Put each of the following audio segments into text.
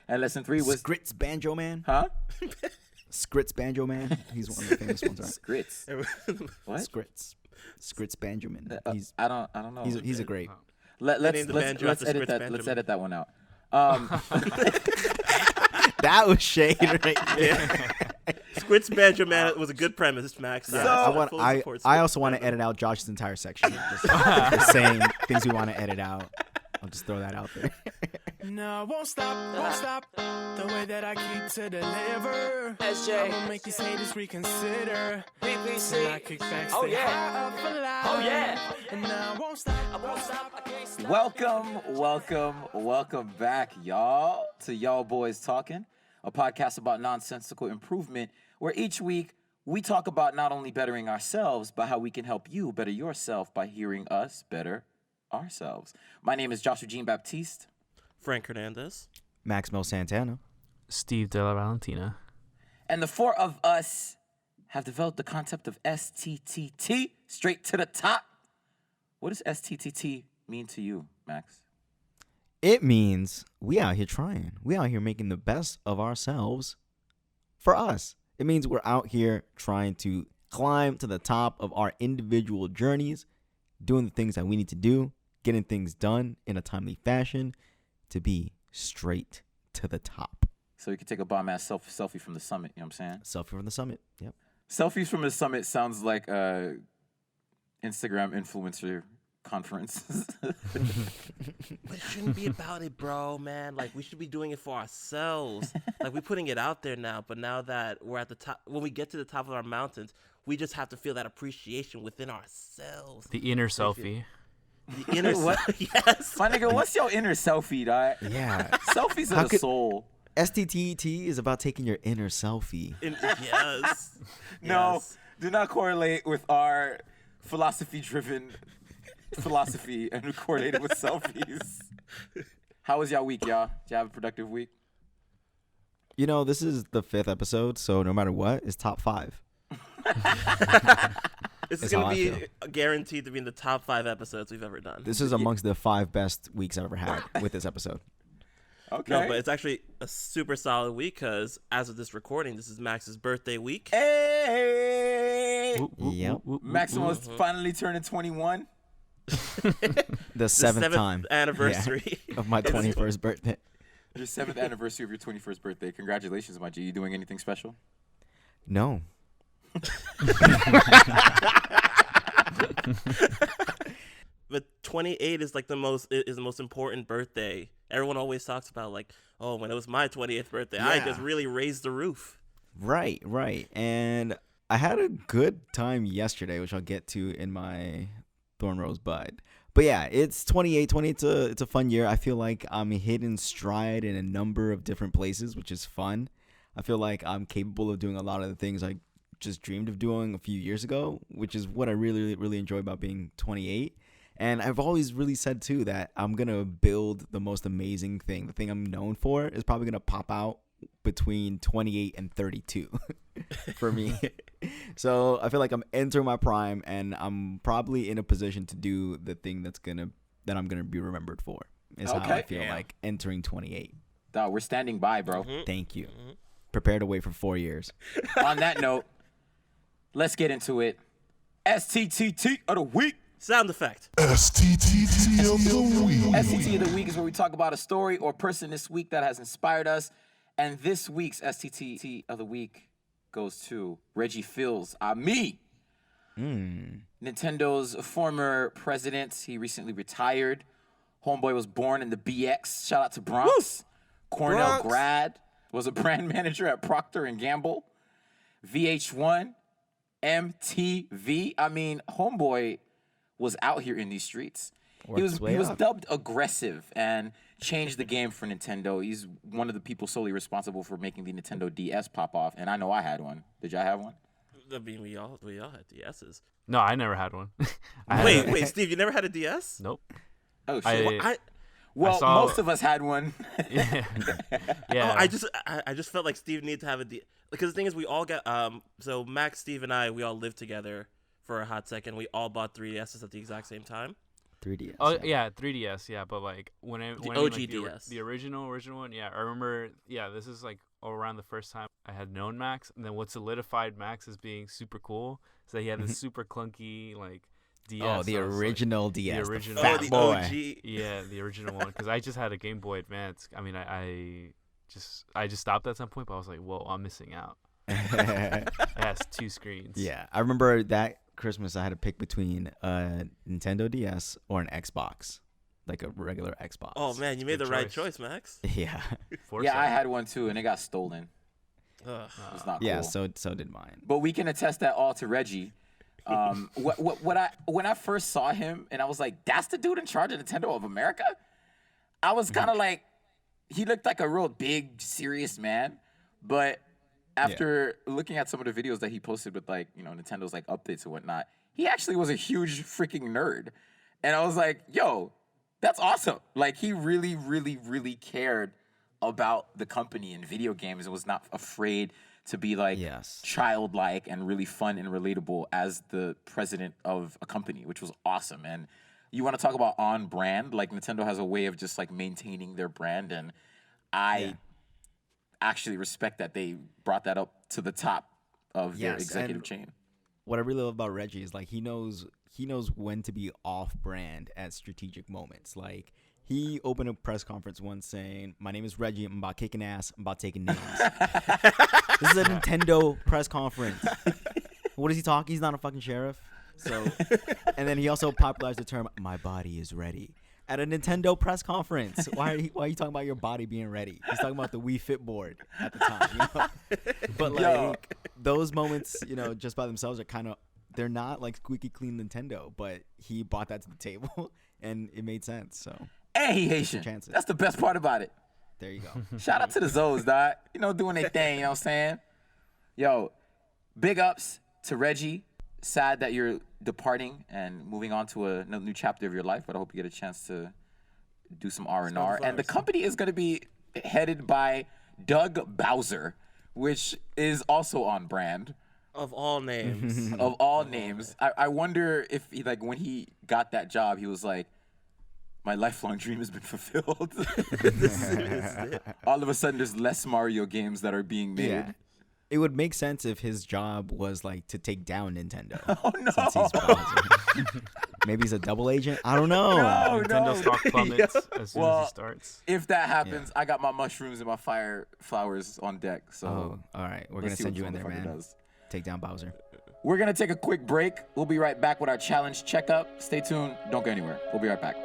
And lesson 3 was Scrits Banjo Man. huh? Scrits Banjo Man. He's one of the famous ones, right? Scrits. What? Scrits Banjo Man. I don't know. He's a great. Let's edit that. Let's edit that one out. That was shade right there. Squid's Banjo Man was a good premise, Max. Yeah, I also want to edit out Josh's entire section. Just saying things we want to edit out. I'll just throw that out there. No, I won't stop the way that I keep to deliver. SJ. I'ma make these haters reconsider. BPC. I kick back, Oh stay yeah. high up alive. Oh yeah. And now I won't stop. I can't stop. Welcome back, y'all, to Y'all Boys Talkin', a podcast about nonsensical improvement, where each week we talk about not only bettering ourselves, but how we can help you better yourself by hearing us better ourselves. My name is Joshua Jean Baptiste. Frank Hernandez. Maximo Santana. Steve De La Valentina. And the four of us have developed the concept of STTT, straight to the top. What does STTT mean to you, Max? It means we out here trying. We out here making the best of ourselves for us. It means we're out here trying to climb to the top of our individual journeys, doing the things that we need to do, getting things done in a timely fashion to be straight to the top. So you can take a bomb-ass selfie from the summit, you know what I'm saying? Selfie from the summit, yep. Selfies from the summit sounds like a Instagram influencer conference. But it shouldn't be about it, bro, man. Like, we should be doing it for ourselves. Like, we're putting it out there now, but now that we're at the top, when we get to the top of our mountains, we just have to feel that appreciation within ourselves. The inner selfie. The inner yes. My nigga, what's your inner selfie, dog? Yeah. Selfies of the soul. STTT is about taking your inner selfie. Yes. No, Yes. do not correlate with our philosophy-driven philosophy and coordinate it with selfies. How was y'all week, y'all? Did y'all have a productive week? You know, this is the 5th episode, so no matter what, it's top 5. This is That's how going I to feel. be guaranteed to be in the top 5 episodes we've ever done. This is amongst the 5 best weeks I've ever had with this episode. Okay. No, but it's actually a super solid week because as of this recording, this is Max's birthday week. Hey! Yep. Maximus finally turning 21. The seventh time anniversary of my 21st birthday. Your 7th anniversary of your 21st birthday. Congratulations, my G. You doing anything special? No. But 28 is like the most important birthday. Everyone always talks about like, oh, when it was my 28th birthday, I Yeah. just really raised the roof. Right. And I had a good time yesterday, which I'll get to in my Thorn Rose Bud. But yeah, it's 20. It's a fun year. I feel like I'm hitting stride in a number of different places, which is fun. I feel like I'm capable of doing a lot of the things I just dreamed of doing a few years ago, which is what I really, really enjoy about being 28. And I've always really said, too, that I'm going to build the most amazing thing. The thing I'm known for is probably going to pop out between 28 and 32 for me. So I feel like I'm entering my prime, and I'm probably in a position to do the thing that I'm going to be remembered for, is how I feel like entering 28. Dog, we're standing by, bro. Thank you. Prepare to wait for 4 years. On that note, let's get into it. STTT of the week. Sound effect. STTT of the week. STT of the week is where we talk about a story or person this week that has inspired us. And this week's STTT of the week goes to Reggie Fils, me. Nintendo's former president. He recently retired. Homeboy was born in the BX. Shout out to Bronx. Cornell grad. Was a brand manager at Procter & Gamble. VH1. MTV. I mean, homeboy was out here in these streets. He was dubbed aggressive and changed the game for Nintendo. He's one of the people solely responsible for making the Nintendo DS pop off, and I know I had one. Did y'all have one? I mean, we all had DSs. No, I never had one. Wait, Steve, you never had a DS? Nope. Oh shit! I saw- most of us had one. Yeah. I just felt like Steve needed to have a DS. Because the thing is, we all got so Max, Steve, and I, we all lived together for a hot second. We all bought 3DSs at the exact same time. 3DS. Oh yeah, 3DS. Yeah, but like when I The when I mean, OG like, DS. the original one. Yeah, I remember. Yeah, this is like around the first time I had known Max, and then what solidified Max as being super cool is that he had this super clunky like DS. Oh, the I was like, original DS. The original- fat the boy. OG. Yeah, the original one. Because I just had a Game Boy Advance. I mean, I just stopped at some point, but I was like, whoa, I'm missing out. It has 2 screens. Yeah, I remember that Christmas I had to pick between a Nintendo DS or an Xbox, like a regular Xbox. Oh man, you made the Good right choice. choice, Max. Yeah. Foresight. Yeah, I had one too, and it got stolen. Ugh. It was not Yeah, cool. so did mine. But we can attest that all to Reggie. When I first saw him, and I was like, "That's the dude in charge of Nintendo of America." I was kind of like, he looked like a real big, serious man. But after looking at some of the videos that he posted with like, Nintendo's like updates and whatnot, he actually was a huge freaking nerd. And I was like, "Yo, that's awesome!" Like he really, really, really cared about the company and video games and was not afraid to be like Yes. childlike and really fun and relatable as the president of a company, which was awesome. And you want to talk about on brand, like Nintendo has a way of just like maintaining their brand, and I actually respect that they brought that up to the top of their Yes, executive and- chain. What I really love about Reggie is like he knows when to be off brand at strategic moments. Like he opened a press conference once saying, "My name is Reggie. I'm about kicking ass. I'm about taking names." This is a Nintendo press conference. What is he talking? He's not a fucking sheriff. So, and then he also popularized the term "my body is ready" at a Nintendo press conference. Why are you talking about your body being ready? He's talking about the Wii Fit board at the time. But like Yo. those moments, just by themselves are they're not like squeaky clean Nintendo, but he brought that to the table and it made sense. So And he Haitian. chances. That's the best part about it. there you go. Shout out to the Zoes, dog. Doing their thing, you know what I'm saying? Yo, big ups to Reggie. Sad that you're departing and moving on to a new chapter of your life, but I hope you get a chance to do some R&R. And the company is going to be headed by Doug Bowser, which is also on brand. Of all names. Of all names. I wonder if when he got that job, he was like, my lifelong dream has been fulfilled. All of a sudden, there's less Mario games that are being made. Yeah. It would make sense if his job was like to take down Nintendo. Oh, no. Since he's Bowser. Maybe he's a double agent. I don't know. No, Nintendo no. stock plummets as soon as Well, he starts. If that happens, I got my mushrooms and my fire flowers on deck. So Oh, all right. We're gonna let's see send what you in the there, motherfucker man. does. Take down Bowser. We're going to take a quick break. We'll be right back with our challenge checkup. Stay tuned. Don't go anywhere. We'll be right back.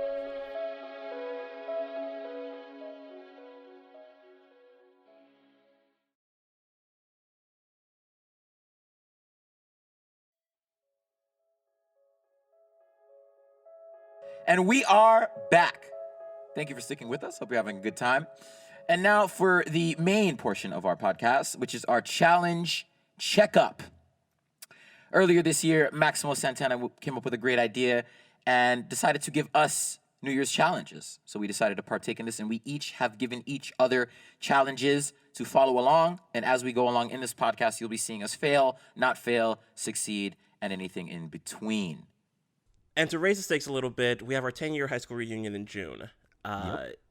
And we are back. Thank you for sticking with us. Hope you're having a good time. And now for the main portion of our podcast, which is our challenge checkup. Earlier this year, Maximo Santana came up with a great idea and decided to give us New Year's challenges. So we decided to partake in this, and we each have given each other challenges to follow along. And as we go along in this podcast, you'll be seeing us fail, not fail, succeed, and anything in between. And to raise the stakes a little bit, we have our 10-year high school reunion in June.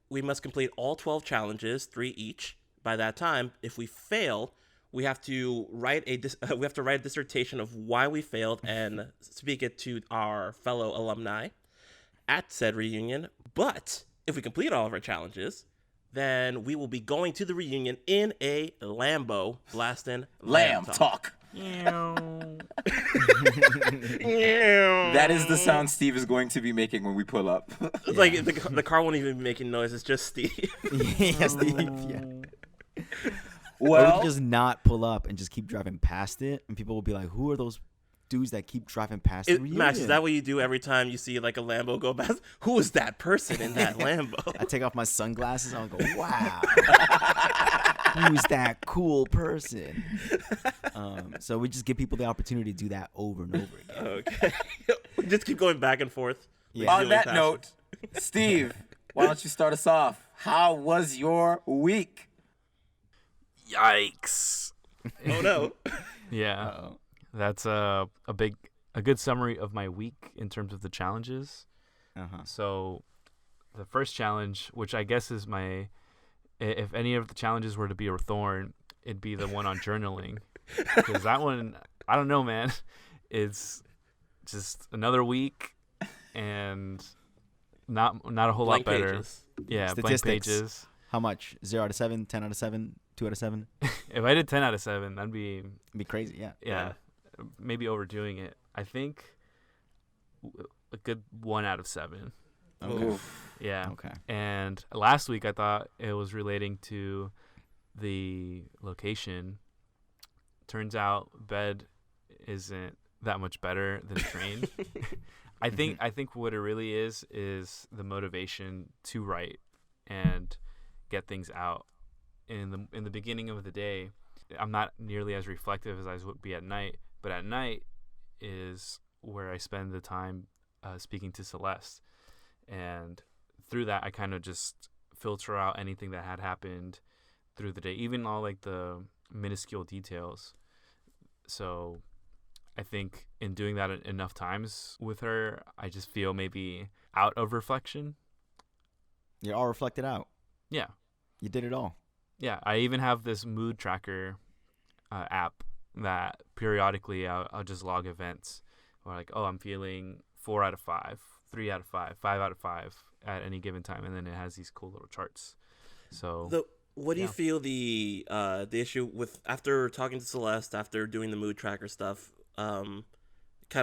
We must complete all 12 challenges, 3 each. By that time, if we fail, we have to write a dissertation of why we failed and speak it to our fellow alumni at said reunion. But if we complete all of our challenges, then we will be going to the reunion in a Lambo, blasting Lamb talk. That is the sound Steve is going to be making when we pull up. It's like the car won't even be making noise. It's just Steve. Yes, yeah. Or we Well, could just not pull up and just keep driving past it, and people will be like, "Who are those dudes that keep driving past the reunion?" Max, is that what you do every time you see like a Lambo go past? Who is that person in that Lambo? I take off my sunglasses and I'll go, "Wow, who's that cool person?" So we just give people the opportunity to do that over and over again. Okay. Just keep going back and forth. Yeah. on that note, Steve, why don't you start us off? How was your week? Yikes. Oh no. Yeah. Uh-oh. That's a good summary of my week in terms of the challenges. So the first challenge, which I guess is if any of the challenges were to be a thorn, it'd be the one on journaling. Because that one, I don't know, man. It's just another week and not a whole Blank lot better. pages. Yeah, Statistics. blank pages. How much? 0 out of 7, 10 out of 7, 2 out of 7? If I did 10 out of 7, that'd be It'd be crazy, yeah. yeah, maybe overdoing it. I think a good 1 out of 7. Okay. Oof. Yeah. Okay. And last week I thought it was relating to the location. Turns out bed isn't that much better than train. I think what it really is the motivation to write and get things out. In the beginning of the day, I'm not nearly as reflective as I would be at night, but at night is where I spend the time speaking to Celeste. And through that, I kind of just filter out anything that had happened through the day, even all like the minuscule details. So I think in doing that enough times with her, I just feel maybe out of reflection. You're all reflected out. Yeah. You did it all. Yeah. I even have this mood tracker app that periodically I'll just log events or like, oh, I'm feeling 4 out of 5, 3 out of 5, 5 out of 5 at any given time. And then it has these cool little charts. So What do you feel the issue with after talking to Celeste, after doing the mood tracker stuff, kind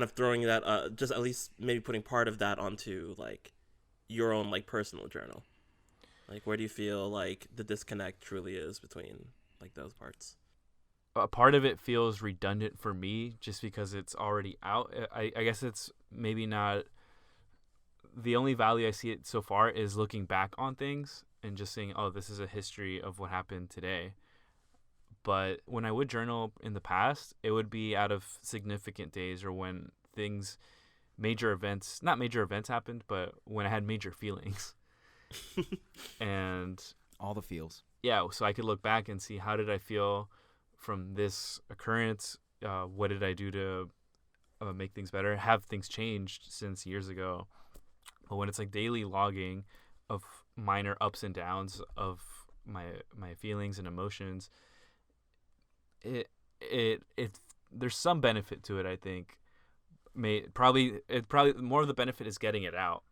of throwing that just at least maybe putting part of that onto like your own like personal journal? Like where do you feel like the disconnect truly is between like those parts? a part of it feels redundant for me just because it's already out. I guess it's maybe not the only value I see it so far is looking back on things and just saying, oh, this is a history of what happened today. But when I would journal in the past, it would be out of significant days or when things, not major events happened, but when I had major feelings. And all the feels. yeah, so I could look back and see how did I feel from this occurrence? What did I do to make things better? Have things changed since years ago? But when it's like daily logging of minor ups and downs of my feelings and emotions, it there's some benefit to it. I think probably more of the benefit is getting it out.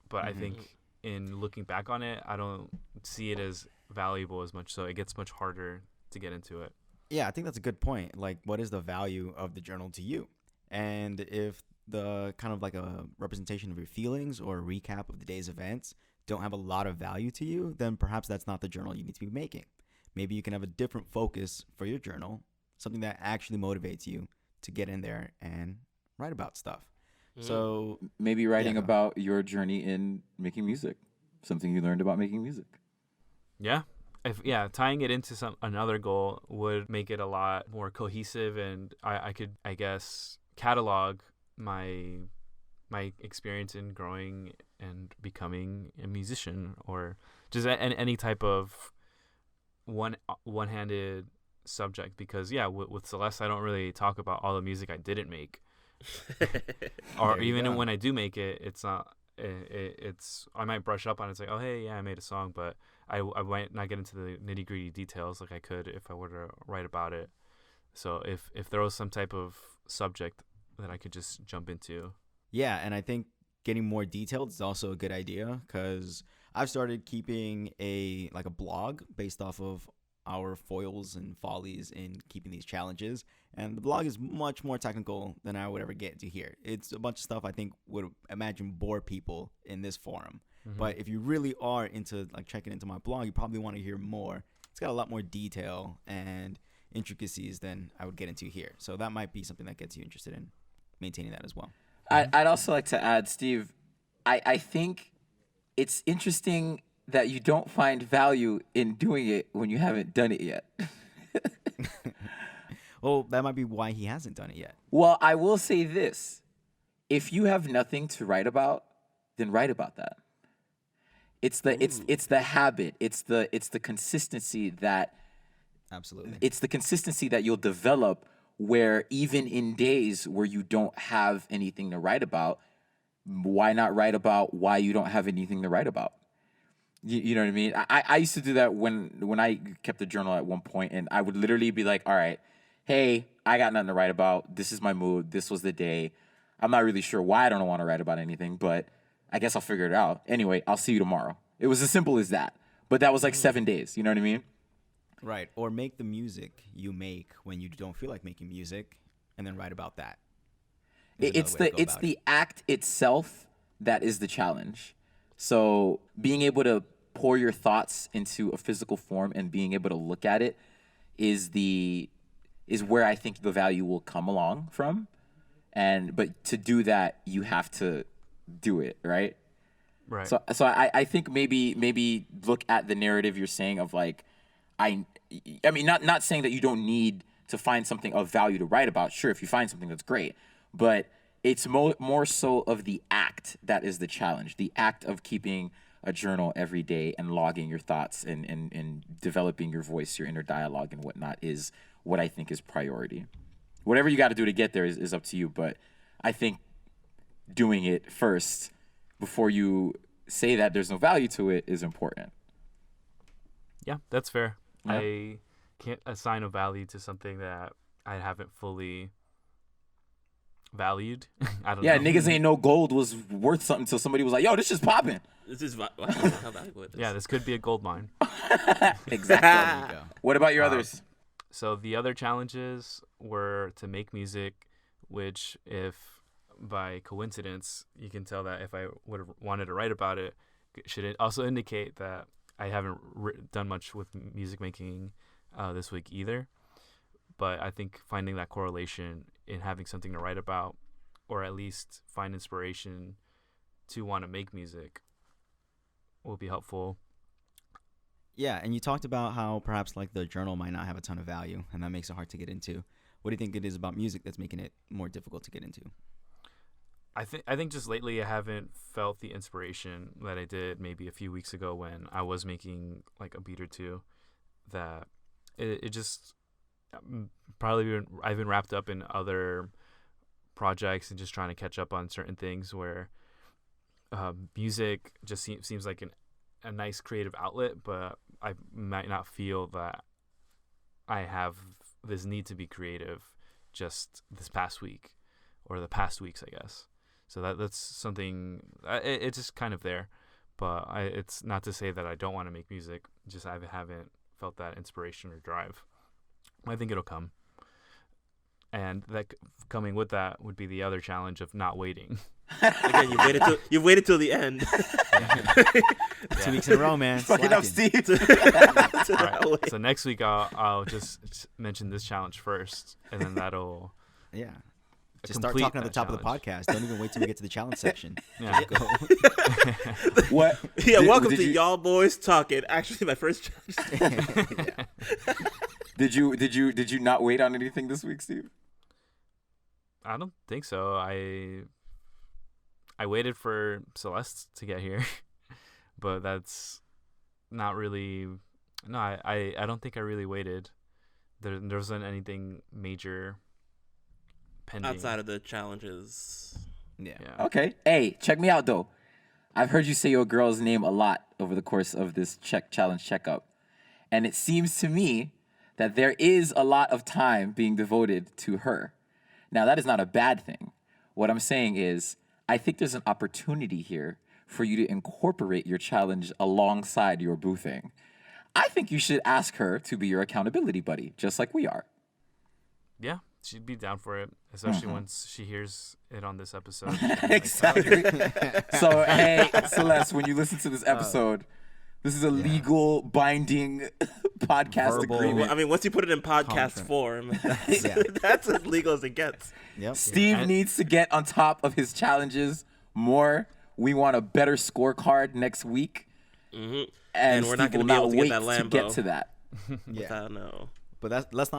But I think in looking back on it, I don't see it as valuable as much. So it gets much harder to get into it. Yeah, I think that's a good point. Like, what is the value of the journal to you? And if the kind of like a representation of your feelings or a recap of the day's events don't have a lot of value to you, then perhaps that's not the journal you need to be making. Maybe you can have a different focus for your journal, something that actually motivates you to get in there and write about stuff. So maybe writing Yeah. about your journey in making music, something you learned about making music. Yeah. Tying it into another goal would make it a lot more cohesive, and I could, I guess, catalog my experience in growing and becoming a musician, or just any type of one-handed subject. Because with Celeste, I don't really talk about all the music I didn't make, or There you even go. when I do make it, it's not. It's I might brush up on it. It's like, oh hey, yeah, I made a song, but I might not get into the nitty gritty details like I could if I were to write about it. So if there was some type of subject that I could just jump into. yeah, and I think getting more detailed is also a good idea, because I've started keeping a blog based off of our foils and follies in keeping these challenges, and the blog is much more technical than I would ever get to here. It's a bunch of stuff I think would imagine bore people in this forum. But if you really are into checking into my blog, you probably want to hear more. It's got a lot more detail and intricacies than I would get into here. So that might be something that gets you interested in maintaining that as well. I'd also like to add, Steve, I think it's interesting that you don't find value in doing it when you haven't done it yet. Well, that might be why he hasn't done it yet. Well, I will say this. If you have nothing to write about, then write about that. It's the habit. It's the consistency that Absolutely. it's the consistency that you'll develop, where even in days where you don't have anything to write about, why not write about why you don't have anything to write about? You know what I mean? I used to do that when I kept a journal at one point, and I would literally be like, all right, hey, I got nothing to write about. This is my mood. This was the day. I'm not really sure why I don't want to write about anything, but I guess I'll figure it out. Anyway, I'll see you tomorrow. It was as simple as that. But that was like 7 days. You know what I mean? Right. Or make the music you make when you don't feel like making music, and then write about that. It's the act itself that is the challenge. So being able to pour your thoughts into a physical form and being able to look at it is where I think the value will come along from. But to do that, you have to do it, right? Right. So I think maybe look at the narrative you're saying of like, I mean, not saying that you don't need to find something of value to write about. Sure, if you find something, that's great. But it's more so of the act that is the challenge. The act of keeping a journal every day and logging your thoughts and developing your voice, your inner dialogue and whatnot is what I think is priority. Whatever you got to do to get there is up to you. But I think doing it first before you say that there's no value to it is important. Yeah, that's fair. Yeah. I can't assign a value to something that I haven't fully valued. I don't know. Yeah, niggas ain't know gold was worth something until somebody was like, yo, this just popping. This is wow, how valuable it is. Yeah, this could be a gold mine. Exactly. What about your others? So the other challenges were to make music, which if by coincidence you can tell that if I would have wanted to write about it, should it also indicate that I haven't done much with music making this week either. But I think finding that correlation in having something to write about, or at least find inspiration to want to make music, will be helpful. Yeah, and you talked about how perhaps like the journal might not have a ton of value, and that makes it hard to get into. What do you think it is about music that's making it more difficult to get into? I think just lately I haven't felt the inspiration that I did maybe a few weeks ago when I was making like a beat or two. That it just I've been wrapped up in other projects and just trying to catch up on certain things where music just seems like a nice creative outlet, but I might not feel that I have this need to be creative just this past week or the past weeks, I guess. So that's something, it's just kind of there, but it's not to say that I don't want to make music, just I haven't felt that inspiration or drive. I think it'll come. And that coming with that would be the other challenge of not waiting. Again, you waited till the end. 2 weeks in a row, man. Fucking up, Steve. Right. So next week I'll just mention this challenge first, and then that'll just start complete talking at the that top of the challenge. podcast. Don't even wait till we get to the challenge section. Yeah. Just go. What? Yeah, welcome to Y'all Boys Talking. Actually, my first challenge. Did you not wait on anything this week, Steve? I don't think so. I waited for Celeste to get here, but that's not really. No, I don't think I really waited. There wasn't anything major pending Outside of the challenges. Yeah. Okay. Hey, check me out though. I've heard you say your girl's name a lot over the course of this challenge checkup, and it seems to me that there is a lot of time being devoted to her. Now, that is not a bad thing. What I'm saying is, I think there's an opportunity here for you to incorporate your challenge alongside your boo thing. I think you should ask her to be your accountability buddy, just like we are. Yeah, she'd be down for it, especially once she hears it on this episode. Exactly. So, hey, Celeste, when you listen to this episode, this is a legal binding podcast Verbal. agreement. I mean, once you put it in podcast form, that's as legal as it gets. Yep. Steve needs to get on top of his challenges more. We want a better scorecard next week. Mm-hmm. And we're not Steve going will to be able to not get that wait Lambo. to get to that. Yeah. No. But let's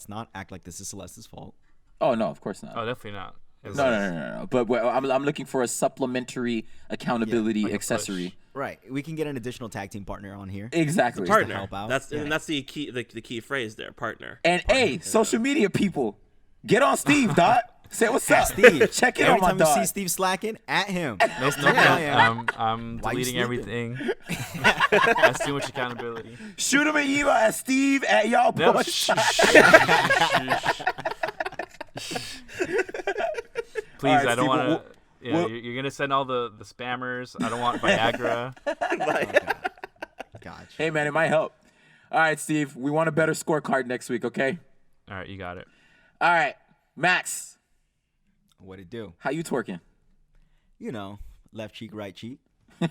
not act like this is Celeste's fault. Oh, no, of course not. Oh, definitely not. No. But I'm looking for a supplementary accountability like a accessory. push. Right. We can get an additional tag team partner on here. Exactly. Partner. help out. And that's the key. The key phrase there. Partner. And hey, social media people, get on Steve, dot. Say what's up, Steve. Check in Every on my time you see dog. Steve slacking, at him. No, I'm Why you deleting sleeping? everything. That's too much accountability. Shoot him an email at Steve at y'all No, boys. shh, Please, All right, I don't Steve, want to. we'll- Yeah, we'll- you're gonna send all the spammers. I don't want Viagra. Gotcha. Hey man, it might help. All right, Steve. We want a better scorecard next week, okay? All right, you got it. All right, Max. What it do? How you twerking? You know, left cheek, right cheek. I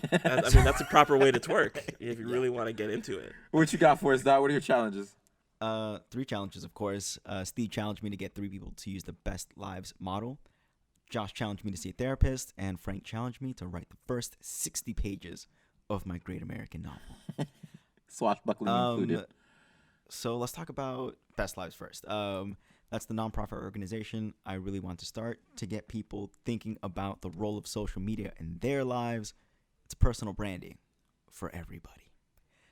mean, that's a proper way to twerk if you really want to get into it. What you got for us, Dot? What are your challenges? 3 challenges, of course. Steve challenged me to get 3 people to use the Best Lives model. Josh challenged me to see a therapist, and Frank challenged me to write the first 60 pages of my great American novel. Swashbuckling included. So let's talk about Best Lives first. That's the nonprofit organization I really want to start to get people thinking about the role of social media in their lives. It's personal branding for everybody.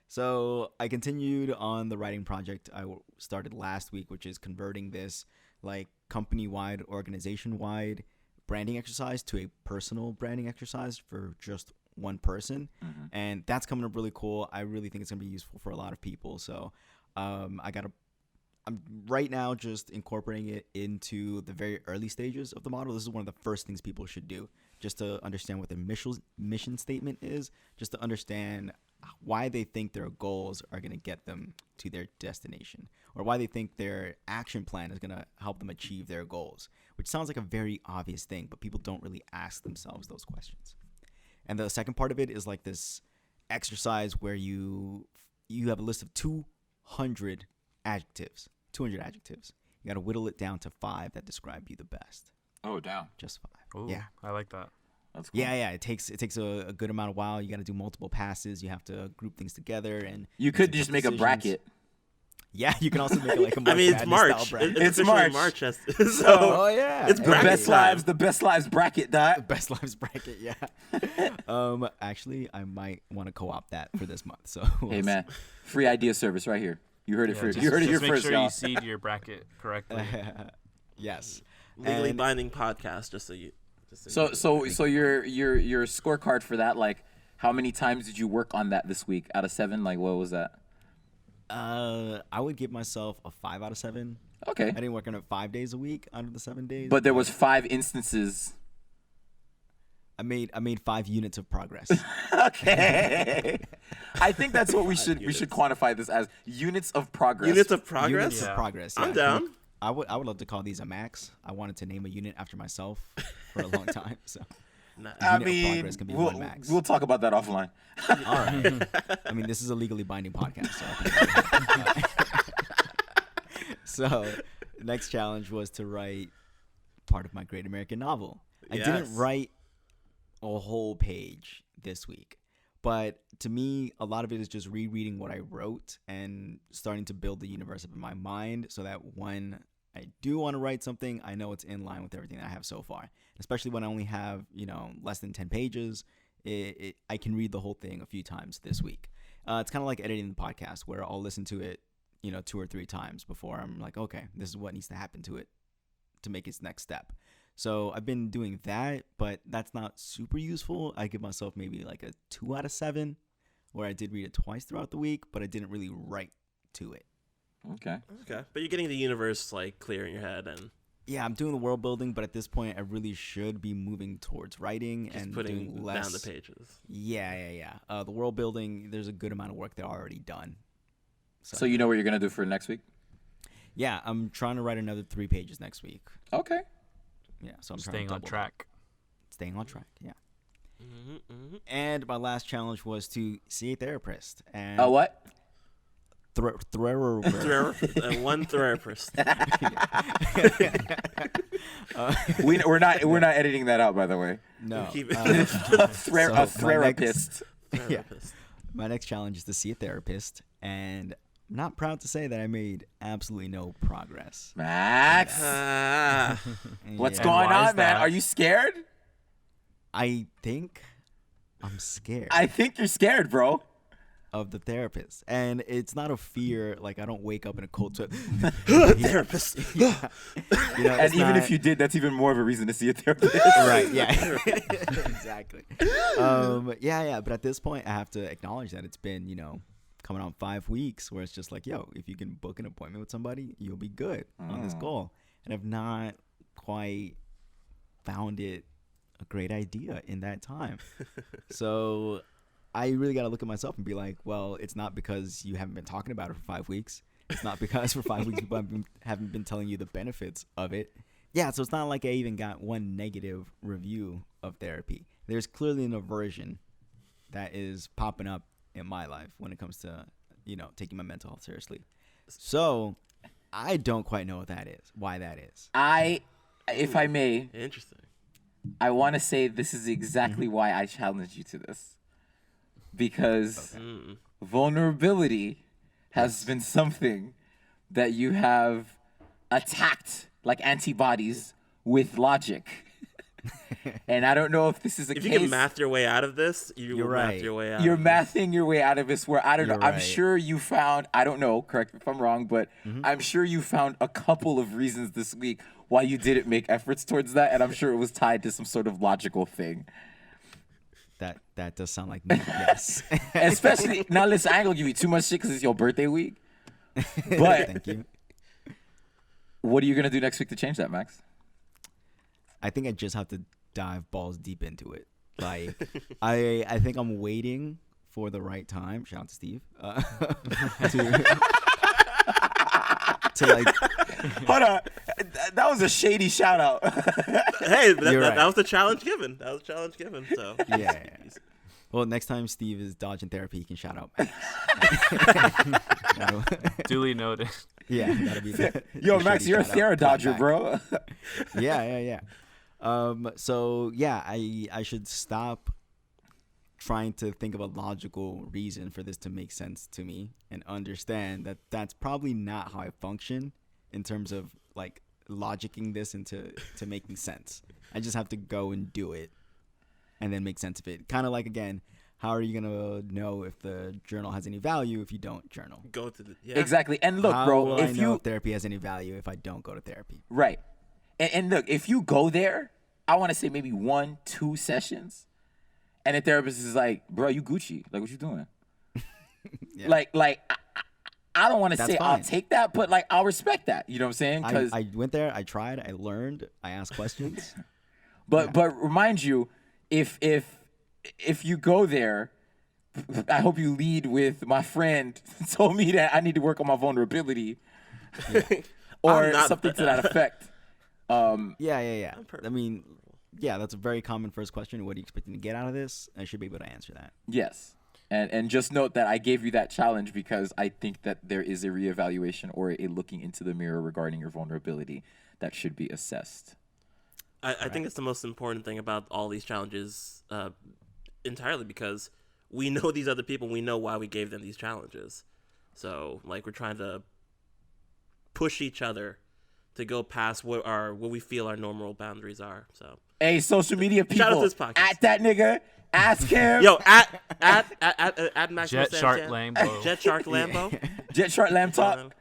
So I continued on the writing project I started last week, which is converting this like company-wide, organization-wide branding exercise to a personal branding exercise for just one person. And that's coming up really cool. I really think it's going to be useful for a lot of people. So I'm right now just incorporating it into the very early stages of the model. This is one of the first things people should do, just to understand what their mission statement is, just to understand why they think their goals are going to get them to their destination, or why they think their action plan is going to help them achieve their goals, which sounds like a very obvious thing, but people don't really ask themselves those questions. And the second part of it is like this exercise where you have a list of 200 adjectives. You got to whittle it down to 5 that describe you the best. Oh, down. Just 5. Ooh, Yeah. I like that. That's cool. Yeah. It takes a good amount of while. You got to do multiple passes. You have to group things together, and You make could some just tough make a decisions. bracket. Yeah, you can also make it like a I mean, it's March. Madness-style bracket. It's It's officially March. so Oh yeah, it's The bracket best time. lives, the best lives bracket, Dot. Best Lives bracket. Yeah. Actually, I might want to co-opt that for this month. So Hey man, free idea service right here. You heard it Yeah, first. just, You heard it just here make first, Uh, sure y'all. you seed your bracket correctly. yes. Legally And- binding podcast, just so you. So your scorecard for that, like, how many times did you work on that this week out of 7? Like, what was that? I would give myself a 5 out of 7. Okay, I didn't work on it 5 days a week out of the 7 days. but there was 5 instances. I made 5 units of progress. Okay, I think that's what we should quantify this as, units of progress. Units of progress. Units Yeah. of progress. I'm yeah. down. I would love to call these a max. I wanted to name a unit after myself for a long time. So Nice. I unit of mean, progress can be we'll, 1 max. we'll talk about that offline. All right. I mean, this is a legally binding podcast. So, I think so next challenge was to write part of my great American novel. I Yes. didn't write a whole page this week, but to me, a lot of it is just rereading what I wrote and starting to build the universe up in my mind, so that when I do want to write something, I know it's in line with everything that I have so far. Especially when I only have, less than 10 pages, I can read the whole thing a few times this week. It's kind of like editing the podcast, where I'll listen to it, 2 or 3 times before I'm like, okay, this is what needs to happen to it to make its next step. So I've been doing that, but that's not super useful. I give myself maybe like a 2 out of 7, where I did read it twice throughout the week, but I didn't really write to it. Okay. Okay, but you're getting the universe like clear in your head and Yeah, I'm doing the world building, but at this point, I really should be moving towards writing just and putting doing less. down the pages. Yeah. The world building, there's a good amount of work there already done. So you know what you're gonna do for next week? Yeah, I'm trying to write another 3 pages next week. Okay. Yeah, so I'm Staying trying on to double track. that. Staying on track. Yeah. Mm-hmm. And my last challenge was to see a therapist. And What? One therapist. We're not editing that out, by the way. No. Keep it- A So my therapist. Therapist. My next challenge is to see a therapist, and I'm not proud to say that I made absolutely no progress. Max, Ah, what's Yeah. going why is on, man? that? Are you scared? I think I'm scared. I think you're scared, bro. of the therapist. And it's not a fear, like I don't wake up in a cold sweat. Therapist. Yeah. You know, And it's even not- if you did, that's even more of a reason to see a therapist. right, yeah. Exactly. Yeah, but at this point I have to acknowledge that it's been, coming on 5 weeks where it's just like, yo, if you can book an appointment with somebody, you'll be good on this goal. And I've not quite found it a great idea in that time. So I really got to look at myself and be like, well, it's not because you haven't been talking about it for 5 weeks. It's not because for 5 weeks people haven't been telling you the benefits of it. Yeah, so it's not like I even got one negative review of therapy. There's clearly an aversion that is popping up in my life when it comes to, taking my mental health seriously. So I don't quite know why that is. If I may, Interesting. I want to say this is exactly why I challenged you to this. Because vulnerability has been something that you have attacked like antibodies with logic. And I don't know if this is a If case. you can math your way out of this, You're will right. math your way out. You're of this. mathing your way out of this where I don't know. You're I'm right. sure you found, I don't know, correct me if I'm wrong, but I'm sure you found a couple of reasons this week why you didn't make efforts towards that. And I'm sure it was tied to some sort of logical thing. That does sound like me. Yes. Especially, now listen, I ain't gonna give you too much shit because it's your birthday week. But Thank you. what are you gonna do next week to change that, Max? I think I just have to dive balls deep into it. Like, I think I'm waiting for the right time. Shout out to Steve. To like, Hold on. That was a shady shout out. Hey, You're right. that was the challenge given. That was the challenge given. So yeah. Well, next time Steve is dodging therapy, he can shout out. Duly noted. Yeah, that'll be the Yo, the Max, shady you're a shout out. Thera Dodger, Back. bro. Yeah. So yeah, I should stop trying to think of a logical reason for this to make sense to me and understand that that's probably not how I function in terms of like logicking this into making sense. I just have to go and do it and then make sense of it. Kind of like, again, how are you gonna know if the journal has any value if you don't journal? go to the Exactly. And look, How bro, will I if know you if therapy has any value if I don't go to therapy? right, and look, if you go there, I want to say maybe 1-2 sessions, and the therapist is like, "Bro, you Gucci? Like, what you doing?" Yeah. Like, I don't want to That's say I'll fine. take that, but like, I'll respect that. You know what I'm saying? Because I went there, I tried, I learned, I asked questions. But remind you, if you go there, I hope you lead with my friend told me that I need to work on my vulnerability, or I'm not- something to that effect. Yeah. I mean, yeah, that's a very common first question. What are you expecting to get out of this? I should be able to answer that. Yes, and just note that I gave you that challenge because I think that there is a reevaluation or a looking into the mirror regarding your vulnerability that should be assessed. I think it's the most important thing about all these challenges entirely because we know these other people. We know why we gave them these challenges. So, like, we're trying to push each other to go past what we feel our normal boundaries are. So, Hey, social media people, Shout out to this podcast. at that nigga, ask him. yo, at Max Jet Shark Lambo. Jet Shark Lambo. Jet Shark Lamb Talk.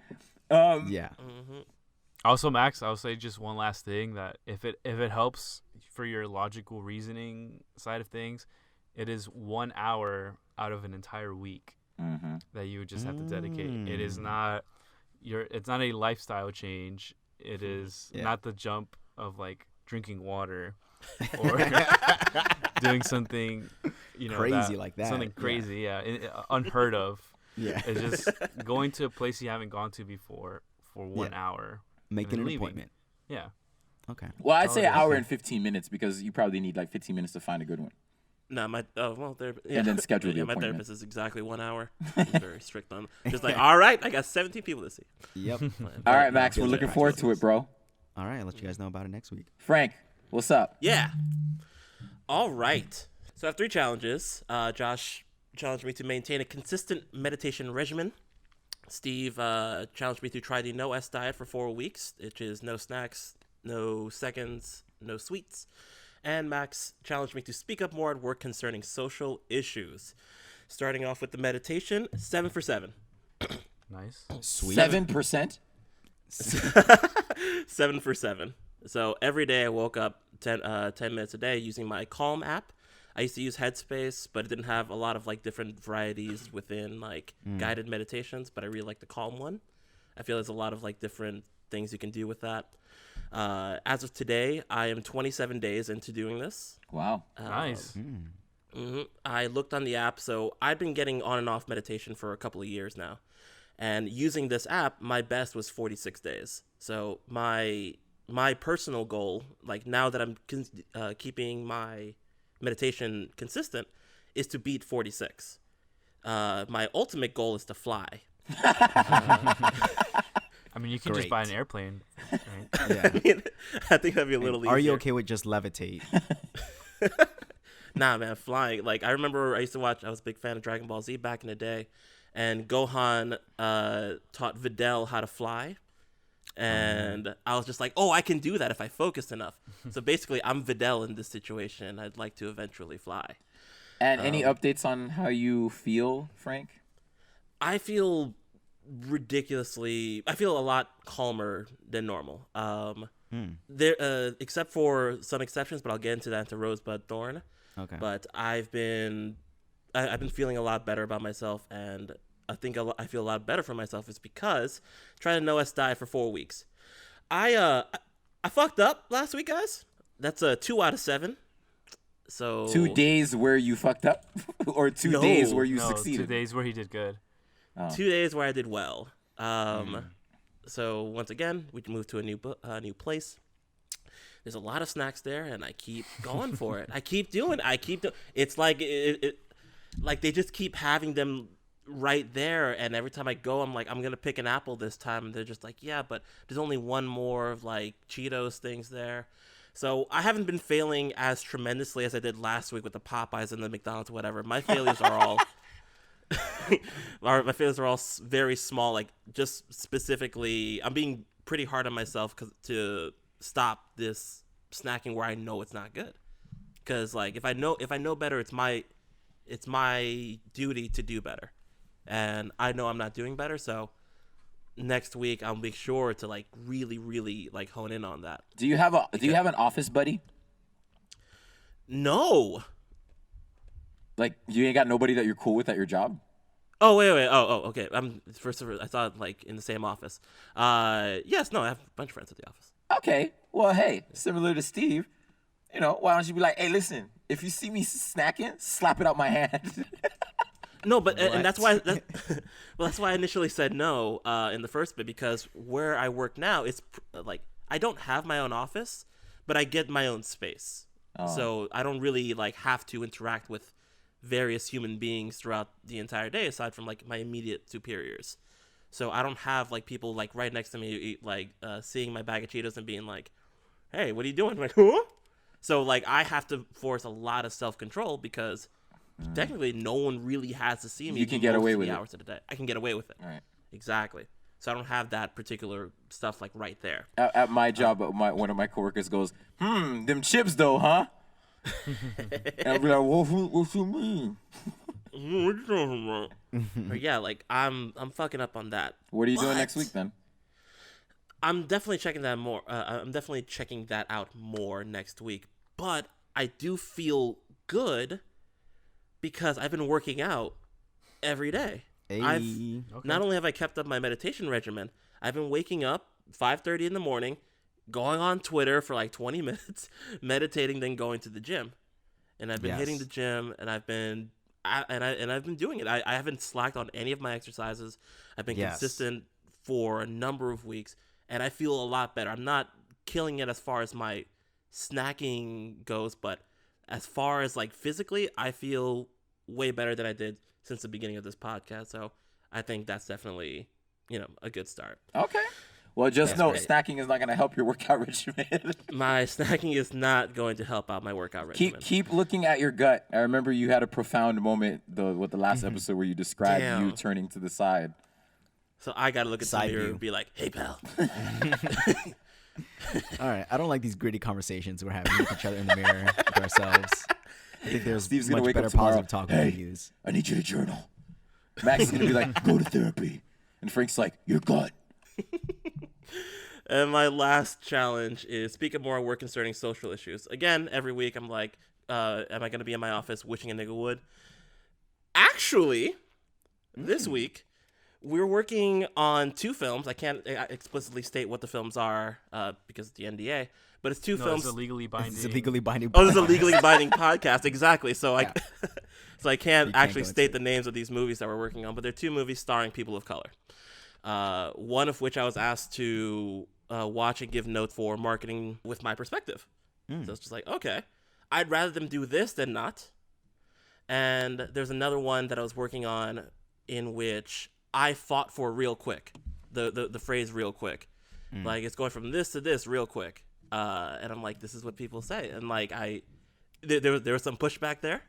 Yeah. Also, Max, I'll say just one last thing that if it helps for your logical reasoning side of things, it is 1 hour out of an entire week that you would just have to dedicate. It is not it's not a lifestyle change. It is not the jump of like drinking water or doing something Crazy like that. something crazy, unheard of. Yeah. It's just going to a place you haven't gone to before for 1 hour. Making and an leaving. appointment. Yeah. Okay. Well, I'd say an hour Okay. and 15 minutes because you probably need like 15 minutes to find a good one. No, my And then schedule the my appointment. therapist is exactly 1 hour. He's very strict on. Just like, all right, I got 17 people to see. Yep. All right, Max, we're looking forward to it, bro. All right. I'll let you guys know about it next week. Frank, what's up? Yeah. All right. So I have 3 challenges. Josh challenged me to maintain a consistent meditation regimen. Steve challenged me to try the No S diet for 4 weeks, which is no snacks, no seconds, no sweets. And Max challenged me to speak up more at work concerning social issues. starting off with the meditation, 7 for 7. Nice. Sweet. 7%. 7 for 7. So every day I woke up 10 minutes a day using my Calm app. I used to use Headspace, but it didn't have a lot of like different varieties within like guided meditations, but I really like the Calm one. I feel there's a lot of like different things you can do with that. As of today, I am 27 days into doing this. Wow. Nice. I looked on the app, so I've been getting on and off meditation for a couple of years now. And using this app, my best was 46 days. So my personal goal, like now that I'm keeping my meditation consistent, is to beat 46. My ultimate goal is to fly. I mean, you can just buy an airplane. Right? Yeah. I think that'd be a little easier. Are you okay with just levitate? Nah, man, flying. Like, I remember I was a big fan of Dragon Ball Z back in the day, and Gohan taught Videl how to fly. And I was just like, oh, I can do that if I focus enough. So basically, I'm Videl in this situation. I'd like to eventually fly. And any updates on how you feel, Frank? I feel I feel a lot calmer than normal. There, except for some exceptions, but I'll get into that into Rosebud Thorn. Okay. But I've been feeling a lot better about myself, and I think I feel a lot better for myself is because trying to know us die for 4 weeks. I fucked up last week, guys. That's a 2 out of 7. So 2 days where you fucked up, or 2 days where you succeeded? 2 days where he did good. 2 days where I did well. So once again, we moved to a new place. There's a lot of snacks there, and I keep going for it. I keep doing. It's like like they just keep having them right there, and every time I go, I'm like, I'm gonna pick an apple this time, and they're just like, yeah, but there's only one more of like Cheetos things there. So I haven't been failing as tremendously as I did last week with the Popeyes and the McDonald's, whatever. My failures are all. My failures are all very small. Like, just specifically, I'm being pretty hard on myself to stop this snacking where I know it's not good. Because like, if I know better, it's my duty to do better, and I know I'm not doing better. So next week I'll make sure to like really like hone in on that. Do you have an office buddy? No. Like, you ain't got nobody that you're cool with at your job? Oh, wait. Oh, okay. I thought like in the same office. Yes, no, I have a bunch of friends at the office. Okay. Well, hey, similar to Steve, why don't you be like, hey, listen, if you see me snacking, slap it out my hand. No, but and that's why that's why I initially said no in the first bit, because where I work now is like I don't have my own office, but I get my own space. So I don't really like have to interact with various human beings throughout the entire day, aside from like my immediate superiors. So I don't have like people like right next to me, like seeing my bag of Cheetos and being like, "Hey, what are you doing?" I'm like, huh? So like I have to force a lot of self-control because technically no one really has to see me. You can get away with it. Hours of the day, I can get away with it. All right. Exactly. So I don't have that particular stuff like right there. At my job, one of my coworkers goes, them chips though, huh? And I'll be like, what you mean? But yeah, like I'm fucking up on that. What are you doing next week then? I'm definitely checking that more. I'm definitely checking that out more next week. But I do feel good because I've been working out every day. Hey. Not only have I kept up my meditation regimen, I've been waking up 5:30 in the morning, going on Twitter for like 20 minutes, meditating, then going to the gym. And I've been hitting the gym, and I've been doing it. I haven't slacked on any of my exercises. I've been consistent for a number of weeks, and I feel a lot better. I'm not killing it as far as my snacking goes, but as far as like physically, I feel way better than I did since the beginning of this podcast. So I think that's definitely, a good start. Okay. Well, just know snacking is not going to help your workout regimen. My snacking is not going to help out my workout regimen. Keep looking at your gut. I remember you had a profound moment with the last episode where you described you turning to the side. So I got to look at the Side mirror view. and be like, hey, pal. All right. I don't like these gritty conversations we're having with each other in the mirror with ourselves. I think there's Steve's gonna much wake better up tomorrow. positive talk we Hey, can use. I need you to journal. Max is gonna be like, go to therapy, and Frank's like, you're gone. And my last challenge is speak of more work concerning social issues. Again, every week I'm like, am I going to be in my office wishing a nigga would? Actually, this week, we're working on 2 films. I can't explicitly state what the films are because of the NDA, but it's 2 No, films. it's a legally binding. It's a legally binding. Oh, this is a legally binding podcast. Exactly. So Yeah. so I can't You can't actually go state into the names of these movies that we're working on, but they're 2 movies starring people of color. One of which I was asked to watch and give note for marketing with my perspective. So it's just like, okay, I'd rather them do this than not. And there's another one that I was working on in which I fought for real quick. The phrase real quick. Like it's going from this to this real quick. And I'm like, this is what people say. And like there was some pushback there.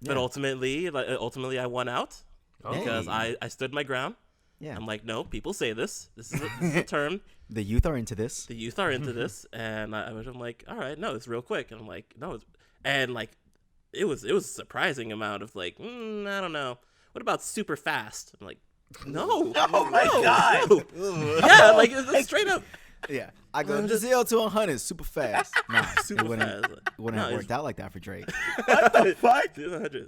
But ultimately I won out because I stood my ground. Yeah. I'm like, no, people say this. This is a term. The youth are into this. The youth are into this, and I'm like, all right, no, it's real quick. And I'm like, no, and like, it was a surprising amount of like, I don't know. What about super fast? I'm like, no. Oh my God. No. Yeah, like it's straight up. Yeah. I go 0 to 100 super fast. Nah, Super it wouldn't, fast. it wouldn't No, have worked out like that for Drake. Fuck.